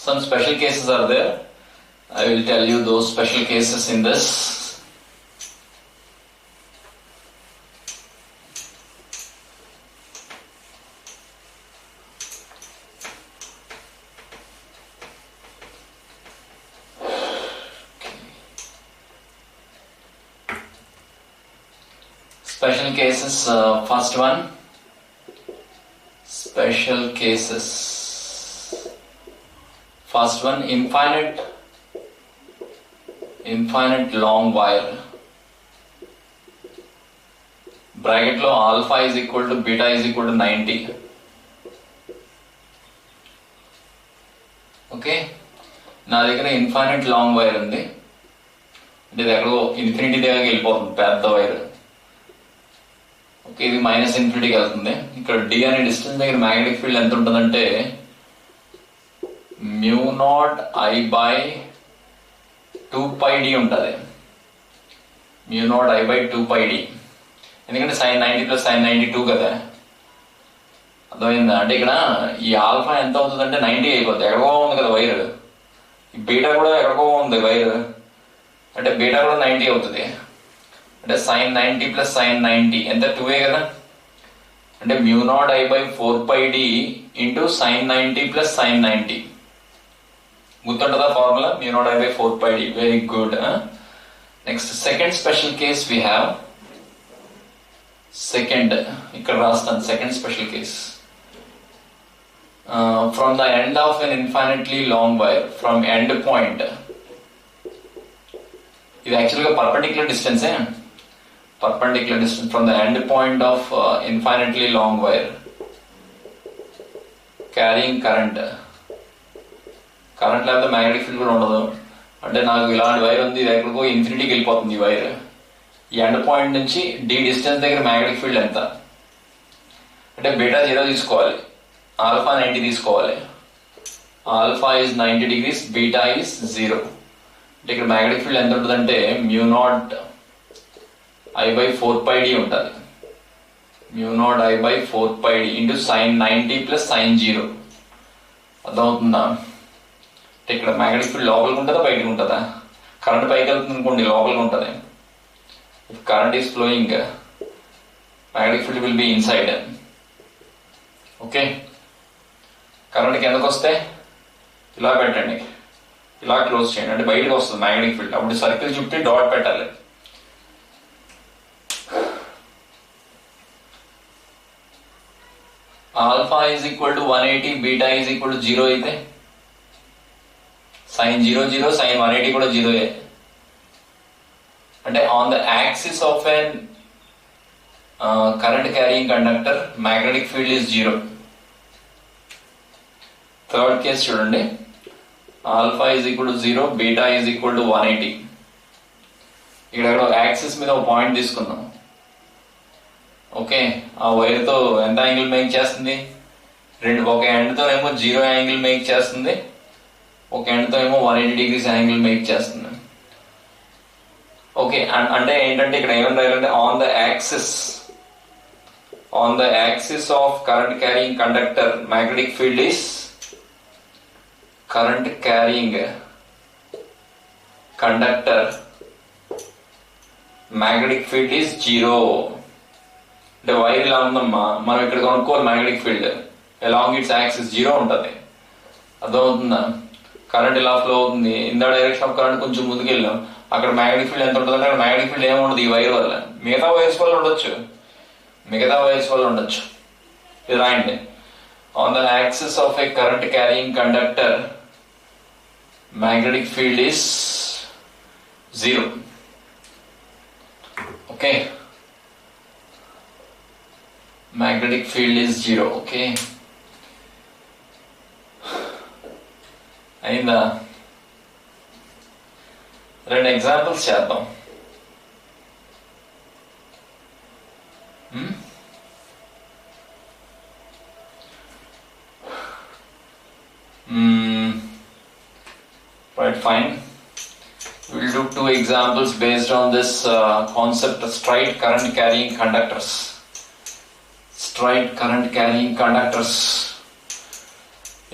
some special cases are there, I will tell you those special cases in this. Special cases, first one, special cases. First one, infinite long wire. Bracket lo alpha is equal to beta is equal to 90. Okay, నా దగ్గర infinite long wire ఉంది, అంటే ఇది ఎక్కడో infinity దగ్గరికి వెళ్ళిపోతుంది పెద్ద wire. Okay, ఇది మైనస్ ఇన్ఫినిటీకి వెళ్తుంది. ఇక్కడ డి అనే డిస్టెన్స్ దగ్గర మ్యాగ్నెటిక్ ఫీల్డ్ ఎంత ఉంటుందంటే μ0I/2πd ఉంటుంది. μ0I/2πd, ఎందుకంటే sin 90 + sin 92 కదా. అర్థమైందా? అంటే ఇక్కడ ఈ ఆల్ఫా ఎంత అవుతుందంటే 90 అయిపోతుంది. ఎక్కడికో ఉంది కదా వైర్, ఈ బీటా కూడా ఎక్కడికో ఉంది వైర్, అంటే బీటా కూడా 90 అవుతుంది. అంటే sin 90 + sin 90 ఎంత 2a కదా. అంటే μ0I/4πd × sin 90 + sin 90. గుర్తుంటుందా formula? μ0I/4πd. Very good. Next second special case we have. Second ఇక్కడ రాస్తాను, second special case. From the end of an infinitely long wire, from end point, ఇది యాక్చువల్గా perpendicular డిస్టెన్సే, perpendicular distance from the end point of infinitely long wire carrying current లేకపోతే magnetic field కూడా ఉండదు. అంటే నాకు ఇలాంటి వైర్ ఉంది, ఇది ఎక్కడికో ఇన్ఫినిటీకి వెళ్ళిపోతుంది ఈ వైర్. ఈ ఎండ్ పాయింట్ నుంచి డి డిస్టెన్స్ దగ్గర మ్యాగ్నెటిక్ ఫీల్డ్ ఎంత అంటే బీటా 0 తీసుకోవాలి, ఆల్ఫా 90 తీసుకోవాలి. Alpha is 90 degrees, beta is 0. అంటే ఇక్కడ మ్యాగ్నెటిక్ ఫీల్డ్ ఎంత ఉంటుందంటే μ0I/4πd ఉంటుంది. μ0I/4πd × sin 90 + sin 0. అర్థమవుతుందా? అంటే ఇక్కడ మ్యాగ్నెటిక్ ఫీల్డ్ లోపలికి ఉంటుందా బయటకు ఉంటుందా? కరెంట్ పైకి వెళ్తుంది అనుకోండి, లోపలికి ఉంటుంది. If current is flowing, magnetic field will be inside. Okay, current కిందకు వస్తే ఇలా పెట్టండి, ఇలా క్లోజ్ చేయండి, అంటే బయటకు వస్తుంది మ్యాగ్నెటిక్ ఫీల్డ్. అప్పుడు సర్కిల్ చుట్టి డాట్ పెట్టాలి. Alpha is equal to 180, beta is equal to 0 అయితే sin 0 0, sin 180 కూడా 0. అంటే on the axis of an current carrying conductor magnetic field is 0. Third case చూడండి, alpha is equal to 0, beta is equal to 180. ఇక్కడ axis మీద ఒక point తీసుకున్నాం. Okay, ఆ wire తో ఎంత యాంగిల్ మేక్ చేస్తుంది? ఒక ఎండ్ తో ఏమో 0 యాంగిల్ మేక్ చేస్తుంది, ఒక ఎండ్ తో ఏమో 180 degrees యాంగిల్ మేక్ చేస్తుంది. ఓకే, అంటే ఏంటంటే ఇక్కడ ఏమని రాయాలంటే on the axis of current carrying conductor magnetic field is current carrying conductor magnetic field is 0. అంటే వైర్ ఇలా ఉందమ్మా, మనం ఇక్కడ కొనుక్కోవాలి magnetic field along it's axis 0 ఉంటుంది. అర్థమవుతుందా? కరెంట్ ఇలా ఫ్లో అవుతుంది, in the direction of current కొంచెం ముందుకు వెళ్ళాం, అక్కడ మ్యాగ్నెటిక్ ఫీల్డ్ ఎంత ఉంటుంది అంటే అక్కడ మ్యాగ్నెటిక్ ఫీల్డ్ ఏముండదు ఈ వైర్ వల్ల. మిగతా వైర్స్ వల్ల ఉండొచ్చు. ఇది రాయండి, on the axis of A current carrying conductor magnetic field is 0. Okay, magnetic field is 0. Okay, అయిందా? రెండు ఎగ్జాంపుల్స్ చేద్దాం. Right, fine. We will do 2 examples based on this concept of straight current carrying conductors. Straight current carrying conductors.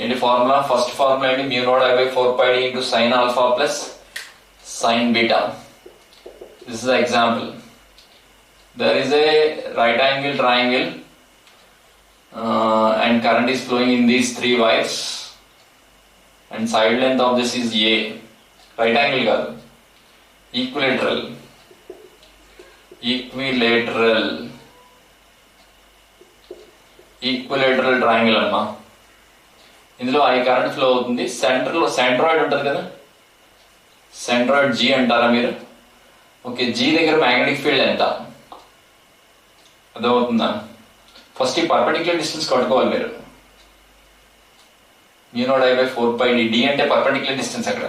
In the formula, first formula is μ0I/4πd × sin alpha plus sin beta. This is the example. There is a right angle triangle and current is flowing in these 3 wires and side length of this is A. Right angle kaadu, equilateral triangle అమ్మా. ఇందులో I current flow అవుతుంది. Centroid ఉంటుంది కదా, centroid G అంటారా మీరు? Okay, G దగ్గర magnetic field ఎంత అర్థమవుతుందా? ఫస్ట్ ఈ పర్పెండిక్యులర్ డిస్టెన్స్ కట్టుకోవాలి మీరు. μ0I/4πd. d అంటే పర్పెండిక్యులర్ డిస్టెన్స్ అక్కడ.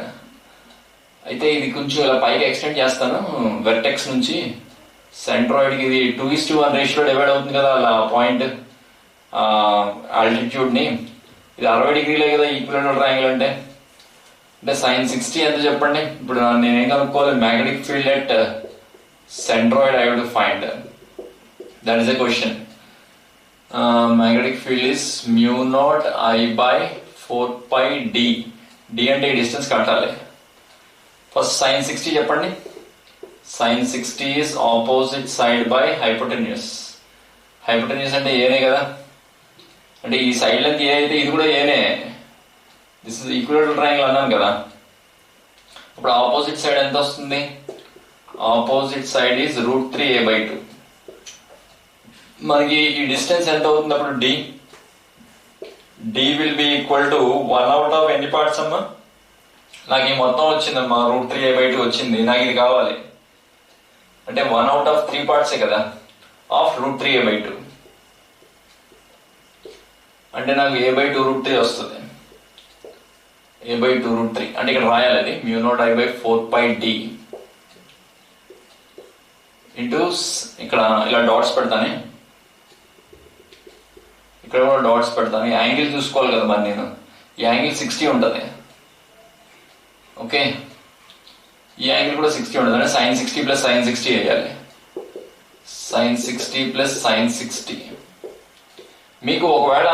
అయితే ఇది కొంచెం ఇలా పైకి ఎక్స్టెండ్ చేస్తాను. వెర్టెక్స్ నుంచి సెంట్రాయిడ్కి ఇది 2:1 రేషియోలో డివైడ్ అవుతుంది కదా అలా పాయింట్ ఆల్టిట్యూడ్ ని. ఇది 60 డిగ్రీలే కదా ఈక్విలాటరల్ ట్రయాంగిల్ అంటే sin 60 ఎంత చెప్పండి. ఇప్పుడు నేనేం కనుక్కోవాలి? Magnetic field at centroid I have to find. That is a question. Magnetic field is μ0I/4πd. d అంటే ఈ డిస్టెన్స్ కట్టాలి. ఫస్ట్ sin 60 చెప్పండి. sin 60 is opposite side by hypotenuse. Hypotenuse అంటే ఏనే కదా, అంటే ఈ సైడ్ లెంత్ ఏ అయితే ఇది కూడా ఏనే. దిస్ ఇస్ ఈక్విలాటరల్ ట్రయాంగిల్ అన్నాను కదా. ఇప్పుడు ఆపోజిట్ సైడ్ ఎంత వస్తుంది? Opposite side is √3a/2. మనకి ఈ డిస్టెన్స్ ఎంత అవుతుంది అప్పుడు? d will be equal to 1 out of ఎన్ని పార్ట్స్ అమ్మా? నాకు ఈ మొత్తం వచ్చిందమ్మా, √3a/2 వచ్చింది. నాకు ఇది కావాలి అంటే 1 అవుట్ ఆఫ్ 3 పార్ట్సే కదా ఆఫ్ √3a/2. అంటే నాకు a/2 √3 వస్తుంది. a/2 √3 అంటే ఇక్కడ రాయాలి అది μ0I/4πd ఇంటూ ఇక్కడ ఇలా డాట్స్ పెడతానే, ఇక్కడ కూడా డాట్స్ పెడతాను. యాంగిల్ చూసుకోవాలి కదా మరి నేను. ఈ యాంగిల్ 60 ఉంటుంది. ఓకే, ఈ యాంగిల్ కూడా 60 ఉంటుంది. అంటే sin 60 + sin 60 వేయాలి. sin 60 + sin 60. మీకు ఒకవేళ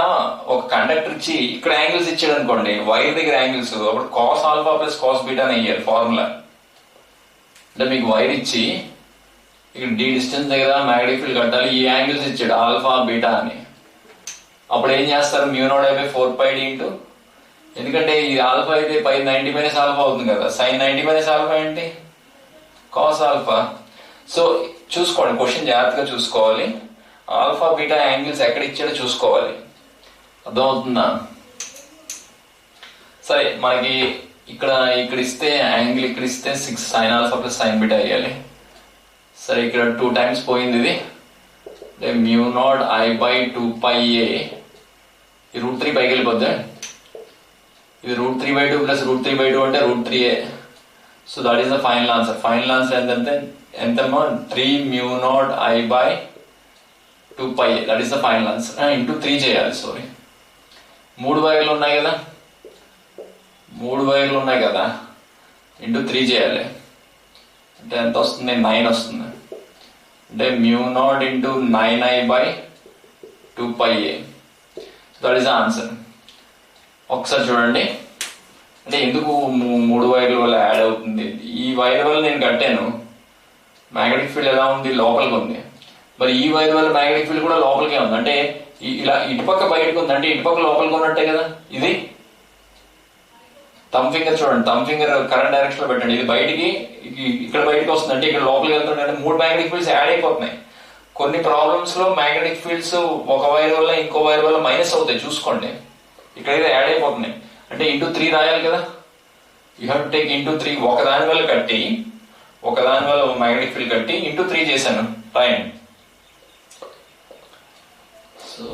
ఒక కండక్టర్ ఇచ్చి ఇక్కడ యాంగిల్స్ ఇచ్చాడు అనుకోండి, వైర్ దగ్గర యాంగిల్స్, అప్పుడు cos α + cos β అని వేయాలి ఫార్ములా. అంటే మీకు వైర్ ఇచ్చి ఇక్కడ d డిస్టెన్స్ దగ్గర మ్యాగ్నెటిక్ ఫీల్డ్ కట్టాలి, ఈ యాంగిల్స్ ఇచ్చాడు α β అని. అప్పుడు ఏం చేస్తారు? μ0I/4πd ఇంటూ, ఎందుకంటే ఇది ఆల్ఫా అయితే పై 90 - α అవుతుంది కదా. sin 90 - α ఏంటి? cos α. సో చూసుకోండి, క్వశ్చన్ జాగ్రత్తగా చూసుకోవాలి. ఆల్ఫా బీటా యాంగిల్స్ ఎక్కడ ఇచ్చాడో చూసుకోవాలి. అర్థమవుతుందా? సరే, మనకి ఇక్కడ ఇస్తే యాంగిల్ ఇక్కడ ఇస్తే 6 sin α + sin β వేయాలి. సరే, ఇక్కడ 2 టైమ్స్ పోయింది ఇది. μ0I/2πa ఈ √3 పైకి వెళ్ళిపోద్ది. ఇది √3/2 + √3/2 అంటే √3a. So that is the final answer. Final answer ఎంతమ్మా? 3 μ0I/2πa. That is the final answer. Into 3 చేయాలి. సారీ, 3 వైర్లు ఉన్నాయి కదా, 3 వైర్లు ఉన్నాయి కదా, ఇంటూ 3 చేయాలి. అంటే ఎంత వస్తుంది? 9 వస్తుంది. అంటే μ0 into 9I/2πa. That is the answer. ఒకసారి చూడండి, అంటే ఎందుకు 3 వైర్ల వల్ల యాడ్ అవుతుంది? ఈ వైర్ వల్ల నేను కట్టాను, మ్యాగ్నెటిక్ ఫీల్డ్ ఎలా ఉంది? లోపలికి ఉంది. మరి ఈ వైర్ వల్ల మ్యాగ్నెటిక్ ఫీల్డ్ కూడా లోపలికే ఉంది. అంటే ఇలా ఇటుపక్క బయటకు ఉంది, అంటే ఇటుపక్క లోపలికి ఉన్నట్టే కదా. ఇది థమ్ ఫింగర్ చూడండి, థమ్ ఫింగర్ కరెంట్ డైరెక్షన్ లో పెట్టండి. ఇది బయటికి, ఇక్కడ బయటకు వస్తుంది, అంటే ఇక్కడ లోపలికి వెళ్తుంటే 3 మ్యాగ్నెటిక్ ఫీల్డ్స్ యాడ్ అయిపోతున్నాయి. కొన్ని ప్రాబ్లమ్స్ లో మ్యాగ్నెటిక్ ఫీల్డ్స్ ఒక వైర్ వల్ల ఇంకో వైర్ వల్ల మైనస్ అవుతాయి, చూసుకోండి. ఇక్కడైతే యాడ్ అయిపోతున్నాయి, అంటే ఇంటూ 3 రాయాలి కదా. You have to take into 3. ఒకదాని వల్ల కట్టి, ఒకదాని వల్ల మ్యాగ్నెటిక్ ఫీల్డ్ కట్టి ఇంటూ 3 చేశాను. రాయండి. సో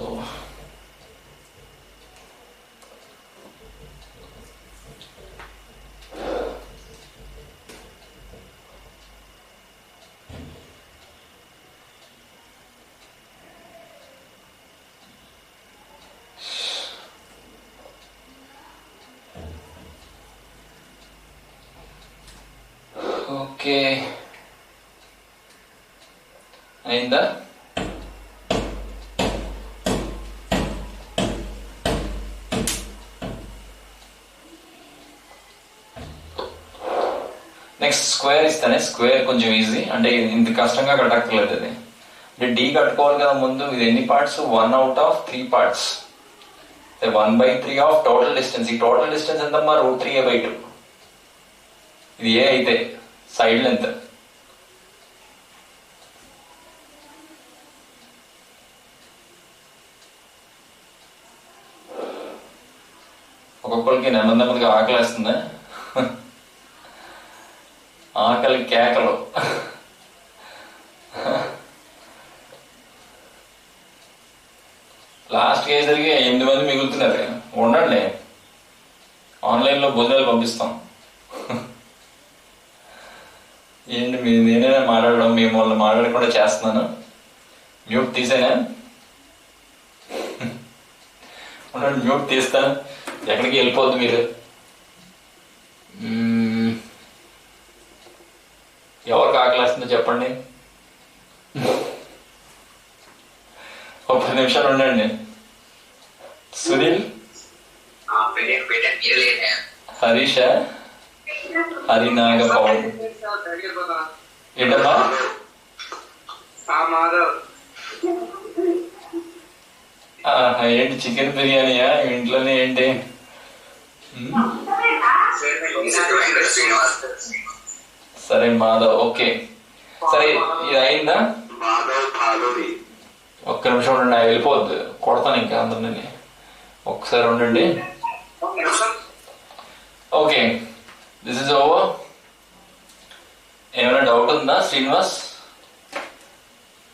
ఓకే, అయిందా? నెక్స్ట్ స్క్వేర్ ఇస్తానే. స్క్వేర్ కొంచెం ఈజీ, అంటే ఇంత కష్టంగా కట్టక్కర్లేదు. అది అంటే డి కట్టుకోవాలి కదా ముందు. ఇది ఎన్ని parts? 1 out of 3 parts. 1/3 of total distance. ఈ టోటల్ డిస్టెన్స్ ఎంతమ్మా? √3a/2. ఇది ఏ అయితే సైడ్ లెంత్. ఒక్కొక్కరికి నెమ్మదిగా ఆకలి వేస్తుంది. ఆకలి కేకలు. లాస్ట్ అయ్యేసరికి 8 మంది మిగులుతున్నారు. ఉండండి, ఆన్లైన్లో భోజనాలు పంపిస్తాం. ఏంటి మీరు నేనైనా మాట్లాడడం మేము వాళ్ళు మాట్లాడకుండా చేస్తున్నాను. మ్యూట్ తీసేనా? మ్యూట్ తీస్తాను, ఎక్కడికి వెళ్ళిపోద్దు మీరు. ఎవరికి ఆకలిస్తుందో చెప్పండి. ఒక 10 నిమిషాలు ఉండండి. సునీల్, హరీష, హరినాగ పవన్, ఏంటమ్మా ఏంటి చికెన్ బిర్యానీయా ఇంట్లోనే ఏంటి? సరే మాధవ్, ఓకే సరే ఇది అయిందా? ఒక్క నిమిషం ఉండండి, వెళ్ళిపోవద్దు, కొడతాను ఇంకా అందరినీ. ఒకసారి ఉండండి. Okay, this is over. ఏమైనా డౌట్ ఉందా శ్రీనివాస్?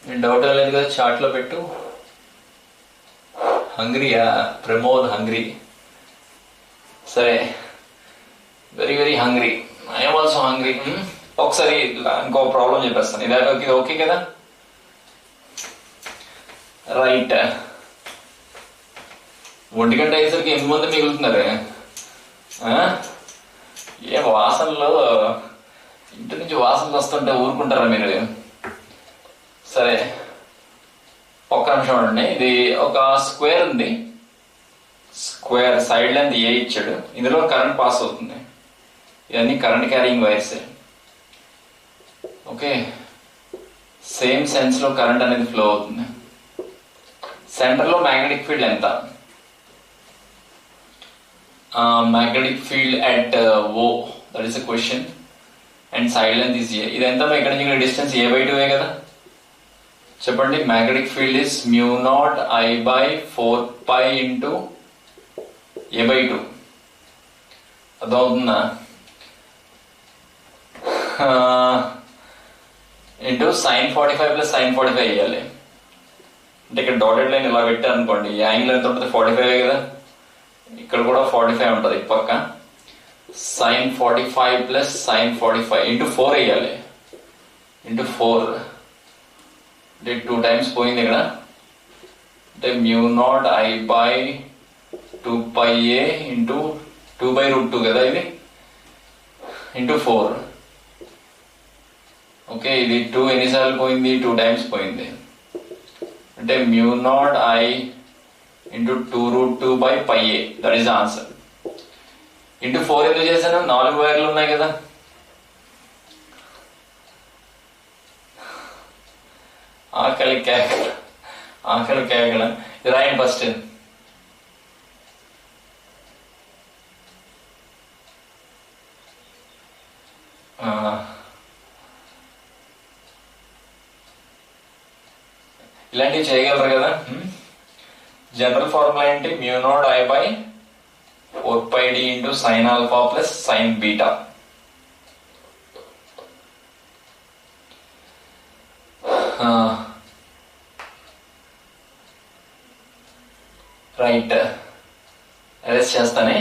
నేను డౌట్ లేదు కదా, చాట్లో పెట్టు. హంగ్రీయా? ప్రమోద్ హంగ్రీ, సరే, very very hungry. I'm also hungry. ఒకసారి ఇంకో ప్రాబ్లం చెప్పేస్తాను. ఇది ఓకే కదా? రైట్. 1 గంట అయ్యేసరికి 8 మంది మిగులుతున్నారు. ఏ వాసనలో, ఇంటి నుంచి వాసనలు వస్తుంటే ఊరుకుంటారా మీరు? సరే ఒక్క నిమిషం అండి. ఇది ఒక స్క్వేర్ ఉంది, స్క్వేర్ సైడ్ లెంత్ ఏ ఇచ్చాడు, ఇందులో కరెంట్ పాస్ అవుతుంది. ఇవన్నీ current carrying wires. Okay, same sense లో కరెంట్ అనేది ఫ్లో అవుతుంది. సెంటర్ లో మ్యాగ్నెటిక్ ఫీల్డ్ ఎంత? Magnetic field at O, that is a question. And side length is a. ఇది ఎంత? ఇక్కడ నుంచి డిస్టెన్స్ a/2 కదా. చెప్పండి. Magnetic field is μ0I/4π into a/2. అదవుతుందా? ఇంటూ sin 45 ప్లస్ sin 45 వేయాలి. అంటే ఇక్కడ డాటెడ్ లైన్ ఇలా పెట్టారు అనుకోండి, ఈ యాంగిల్ ఎంత ఉంటుంది? 45 కదా. ఇక్కడ కూడా 45 ఉంటుంది ఈ పక్క. sin 45 ప్లస్ sin 45 ఇంటూ 4 వేయాలి. ఇంటూ 4 అంటే 2 టైమ్స్ పోయింది ఇక్కడ. అంటే μ0I/2πa ఇంటూ 2/√2 కదా ఇది, ఇంటూ 4. ఓకే, ఇది 2 ఎన్నిసార్లు పోయింది? 2 టైమ్స్ పోయింది. అంటే μ0I into 2√2/πa, that is the answer. Into 4 ఎందుకు చేశాను? 4 వైర్లు ఉన్నాయి కదా. ఆకలి కేకల. ఇది రాయండి ఫస్ట్. ఇలాంటివి చేయగలరు కదా. జనరల్ ఫార్ములా ఏంటి? μ0I/4πd into sin alpha plus sin beta. Right, arrest చేస్తానే.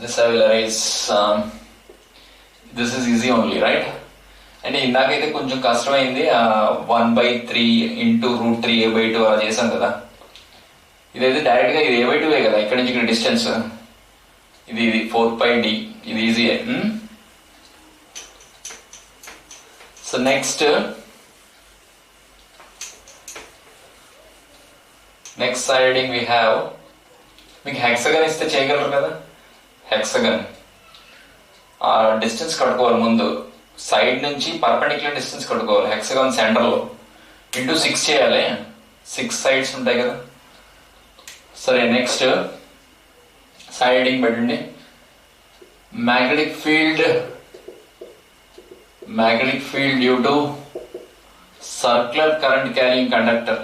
This I will arise. This is easy only, right? అంటే ఇందాకైతే కొంచెం కష్టమైంది. 1/3 ఇంటూ √3 a/2 అలా చేశాం కదా. ఇదైతే డైరెక్ట్ గా ఇది a/2 కదా, ఇక్కడ నుంచి ఇక్కడ డిస్టెన్స్. ఇది 4πd, ఇది ఈజీయే. So next siding we have. మీకు హెక్సగన్ ఇస్తే చేయగలరు కదా. హెక్సగన్ ఆ డిస్టెన్స్ కట్టుకోవాలి ముందు. సైడ్ నుంచి పర్పెండిక్యులర్ డిస్టెన్స్ కట్టుకోవాలి. హెక్సగాన్ సెంటర్ లో ఇంటూ 6 చేయాలి. 6 సైడ్స్ ఉంటాయి కదా. సరే నెక్స్ట్ సైడింగ్ పెట్టండి. Magnetic field due to circular current carrying conductor.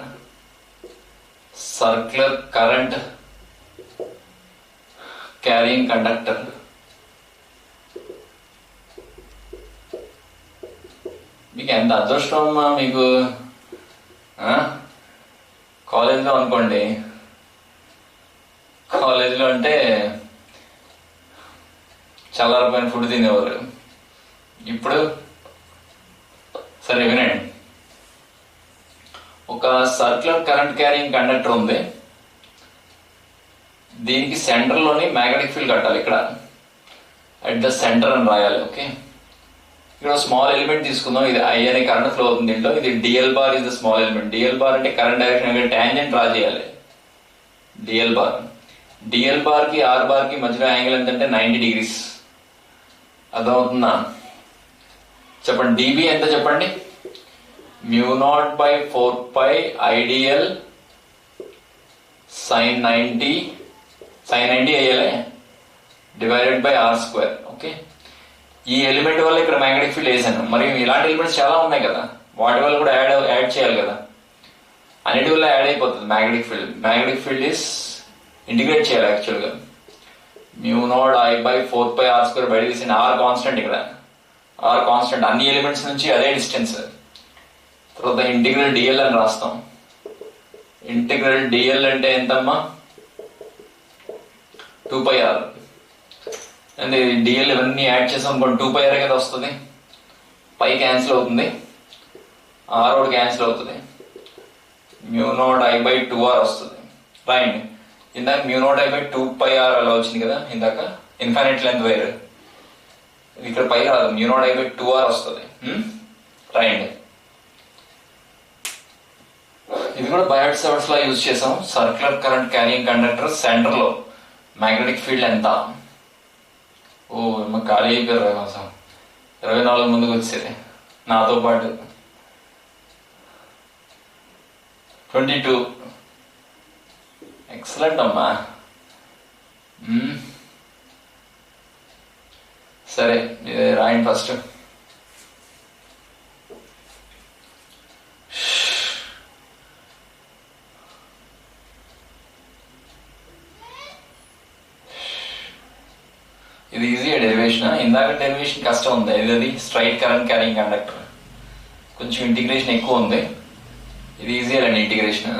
Circular current carrying conductor. మీకు ఎంత అదృష్టం అమ్మా. మీకు కాలేజ్లో అనుకోండి కాలేజీలో అంటే చల్లారిపోయిన ఫుడ్ తినేవారు. ఇప్పుడు సరే వినండి, ఒక సర్క్యులర్ కరెంట్ క్యారింగ్ కండక్టర్ ఉంది. దీనికి సెంటర్ లోని మ్యాగ్నెటిక్ ఫీల్డ్ కట్టాలి. ఇక్కడ అట్ ద సెంటర్ అని రాయాలి. ఓకే, ఇక్కడ స్మాల్ ఎలిమెంట్ తీసుకుందాం. ఇది ఐ అనే కరెంట్ ఫ్లో అవుతుంది దీంట్లో. ఇది DL bar is the small element. DL bar అంటే కరెంట్ డైరెక్షన్ ట్యాంజెంట్ డ్రా చేయాలి. డిఎల్ బార్ కి ఆర్ బార్ కి మధ్యలో యాంగిల్ ఎంతంటే 90 degrees. అర్థమవుతుందా? చెప్పండి, డిబి ఎంత చెప్పండి? μ0/4π ఐడియల్ sin 90 అయ్యాలే డివైడెడ్ బై r². ఓకే, ఈ ఎలిమెంట్ వల్ల ఇక్కడ మ్యాగ్నెటిక్ ఫీల్డ్ వేసాను. మరి ఇలాంటి ఎలిమెంట్స్ చాలా ఉన్నాయి కదా, వాటి వల్ల కూడా యాడ్ చేయాలి కదా. అన్నిటి వల్ల యాడ్ అయిపోతుంది magnetic field. Magnetic field is integrate చేయాలి యాక్చువల్గా. μ0I/4π r² బయట తీసిన ఆర్ కాన్స్టెంట్. ఇక్కడ ఆర్ కాన్స్టెంట్, అన్ని ఎలిమెంట్స్ నుంచి అదే డిస్టెన్స్. తర్వాత ఇంటిగ్రల్ డిఎల్ అని రాస్తాం. ఇంటిగ్రల్ డిఎల్ అంటే ఎంతమ్మా? 2πr. అండ్ డిఎల్ ఇవన్నీ యాడ్ చేసాం అనుకోండి 2πr కదా వస్తుంది. పై క్యాన్సిల్ అవుతుంది, ఆర్ ఒకటి క్యాన్సిల్ అవుతుంది, μ0I/2r వస్తుంది. రైట్, ఇందాక μ0I/2πr అలా వచ్చింది కదా ఇందాక, ఇన్ఫైనైట్ లెంత్ వైర్. ఇక్కడ పై రాదు, μ0I/2r వస్తుంది. రైట్, ఇది కూడా బయాట్ సవర్స్ లా యూజ్ చేసాం. Circular current carrying conductor centre లో మ్యాగ్నెటిక్ ఫీల్డ్ ఎంత? ఓ ఖాళీ అయిపోయారు కోసం 24 ముందుకు వచ్చేది నాతో పాటు. 22. ఎక్సలెంట్ అమ్మా. సరే రాయండి ఫస్ట్. ఇది ఈజీ డెరివేషన్. ఇందాక డెరివేషన్ కష్టం ఉంది. ఇది స్ట్రైట్ కరెంట్ క్యారింగ్ కండక్టర్, కొంచెం ఇంటిగ్రేషన్ ఎక్కువ ఉంది. ఇది ఈజీ అండి ఇంటిగ్రేషన్.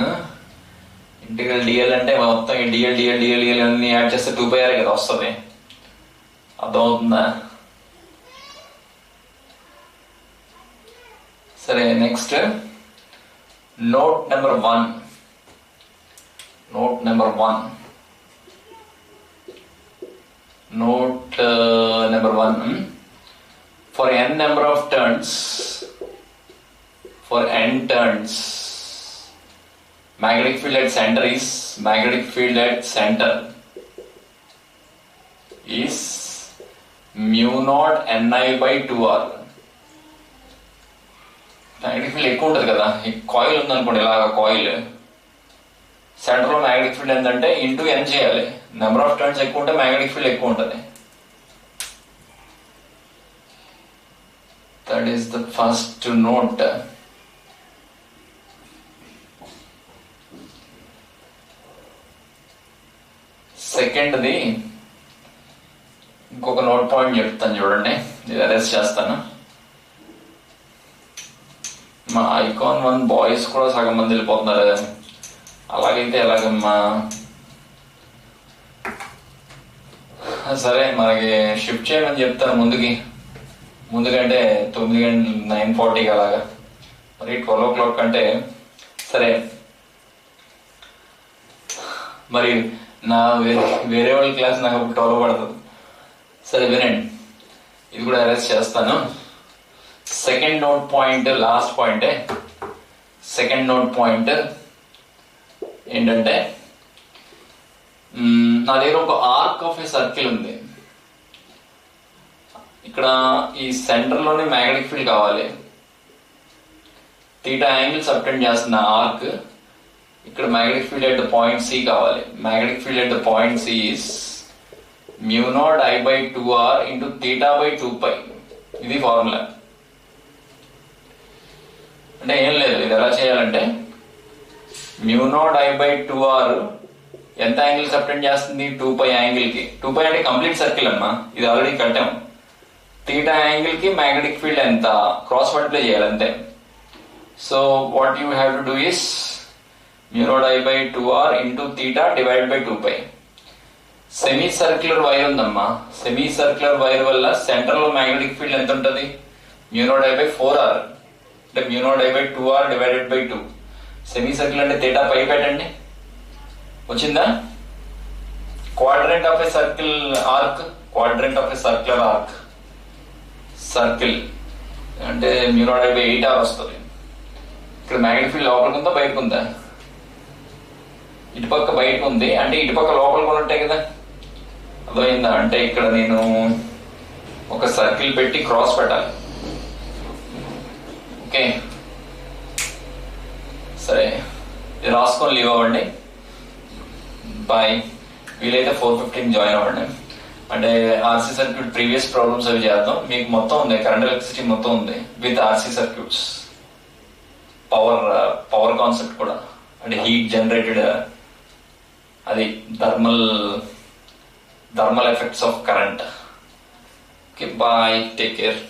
ఇంటిగ్రల్ డిఎల్ అంటే మొత్తం డిఎల్ అన్ని యాడ్ చేస్తే 2πr కదా వస్తుంది. అర్థమవుతుందా? సరే, next note number 1. Note number 1. For n number of turns, magnetic field at center is μ0 ni/2r. Magnetic field ఎక్కువ ఉంటుంది కదా. ఈ కాయిల్ ఉందనుకోండి, ఇలాగా కాయిల్ సెంటర్ లో మ్యాగ్నెటిక్ ఫీల్డ్ ఏంటంటే ఇంటూ n చేయాలి. నెంబర్ ఆఫ్ టర్న్స్ ఎక్కువ ఉంటే మ్యాగ్నెటిక్ ఫీల్డ్ ఎక్కువ ఉంటుంది. That is the first note. సెకండ్ది ఇంకొక నోట్ పాయింట్ చెప్తాను చూడండి, ఇది అరెస్ట్ చేస్తాను. మా ఐకాన్ 1 బాయ్స్ కూడా సగం మంది వెళ్ళిపోతున్నారు. అలాగైతే ఎలాగమ్మా? సరే, మనకి షిఫ్ట్ చేయమని చెప్తాను ముందుకంటే 9:40 అలాగా, మరి 12 o'clock అంటే. సరే, మరి నా వేరే వాళ్ళ క్లాస్ నాకు 12 పడుతుంది. సరే వినండి, ఇది కూడా అరెస్ట్ చేస్తాను. Second note point, last point. Second note point ఏంటంటే, నా దగ్గర ఒక ఆర్క్ ఆఫ్ ఏ సర్కిల్ ఉంది. ఇక్కడ ఈ సెంటర్ లోనే మ్యాగ్నెటిక్ ఫీల్డ్ కావాలి. θ యాంగిల్ సబ్టెండ్ చేస్తున్న ఆర్క్. ఇక్కడ magnetic field at the point C కావాలి. Magnetic field at the point C is μ0 I/2r into θ/2π. ఇది ఫార్ములా. అంటే ఏం లేదు, ఇది ఎలా చేయాలంటే μ0 I/2r ఎంత యాంగిల్ సబ్టెండ్ చేస్తుంది? 2π యాంగిల్ కి. 2π అంటే కంప్లీట్ సర్కిల్ అమ్మా, ఇది ఆల్రెడీ కట్టాం. θ యాంగిల్ కి మ్యాగ్నెటిక్ ఫీల్డ్ ఎంత క్రాస్ మల్టిప్లై చేయాలి అంతే. So what you have to do is μ0 I/2r into θ divided by 2π. Semi circular wire ఉందమ్మా. సెమీ సర్క్యులర్ వైర్ వల్ల సెంటర్ లో మ్యాగ్నెటిక్ ఫీల్డ్ ఎంత ఉంటుంది? μ0I/4R అంటే μ0I/2R divided by 2. Semi circular అంటే θ పై పెట్టండి, వచ్చిందా? Quadrant of a circle arc, quadrant of a circular arc circle అంటే μ0I/8R వస్తుంది. ఇక్కడ మ్యాగ్నెటిక్ ఫీల్డ్ లోపలికి ఉందా బయటకు ఉందా? ఇటుపక్క బయటకు ఉంది, అంటే ఇటుపక్క లోపల కూడా ఉంటాయి కదా, అర్థమైందా? అంటే ఇక్కడ నేను ఒక సర్కిల్ పెట్టి క్రాస్ పెట్టాలి. ఓకే సరే, ఇది రాసుకొని లీవ్ అవ్వండి. బాయ్. వీలైతే 4:15 జాయిన్ అవ్వండి. అంటే ఆర్సీ సర్క్యూట్ ప్రీవియస్ ప్రాబ్లమ్స్ అవి చేద్దాం. మీకు మొత్తం ఉంది, కరెంట్ ఎలక్ట్రిసిటీ మొత్తం ఉంది with RC circuits, power concept కూడా, అంటే హీట్ జనరేటెడ్, అది thermal effects of current. Okay boy, take care.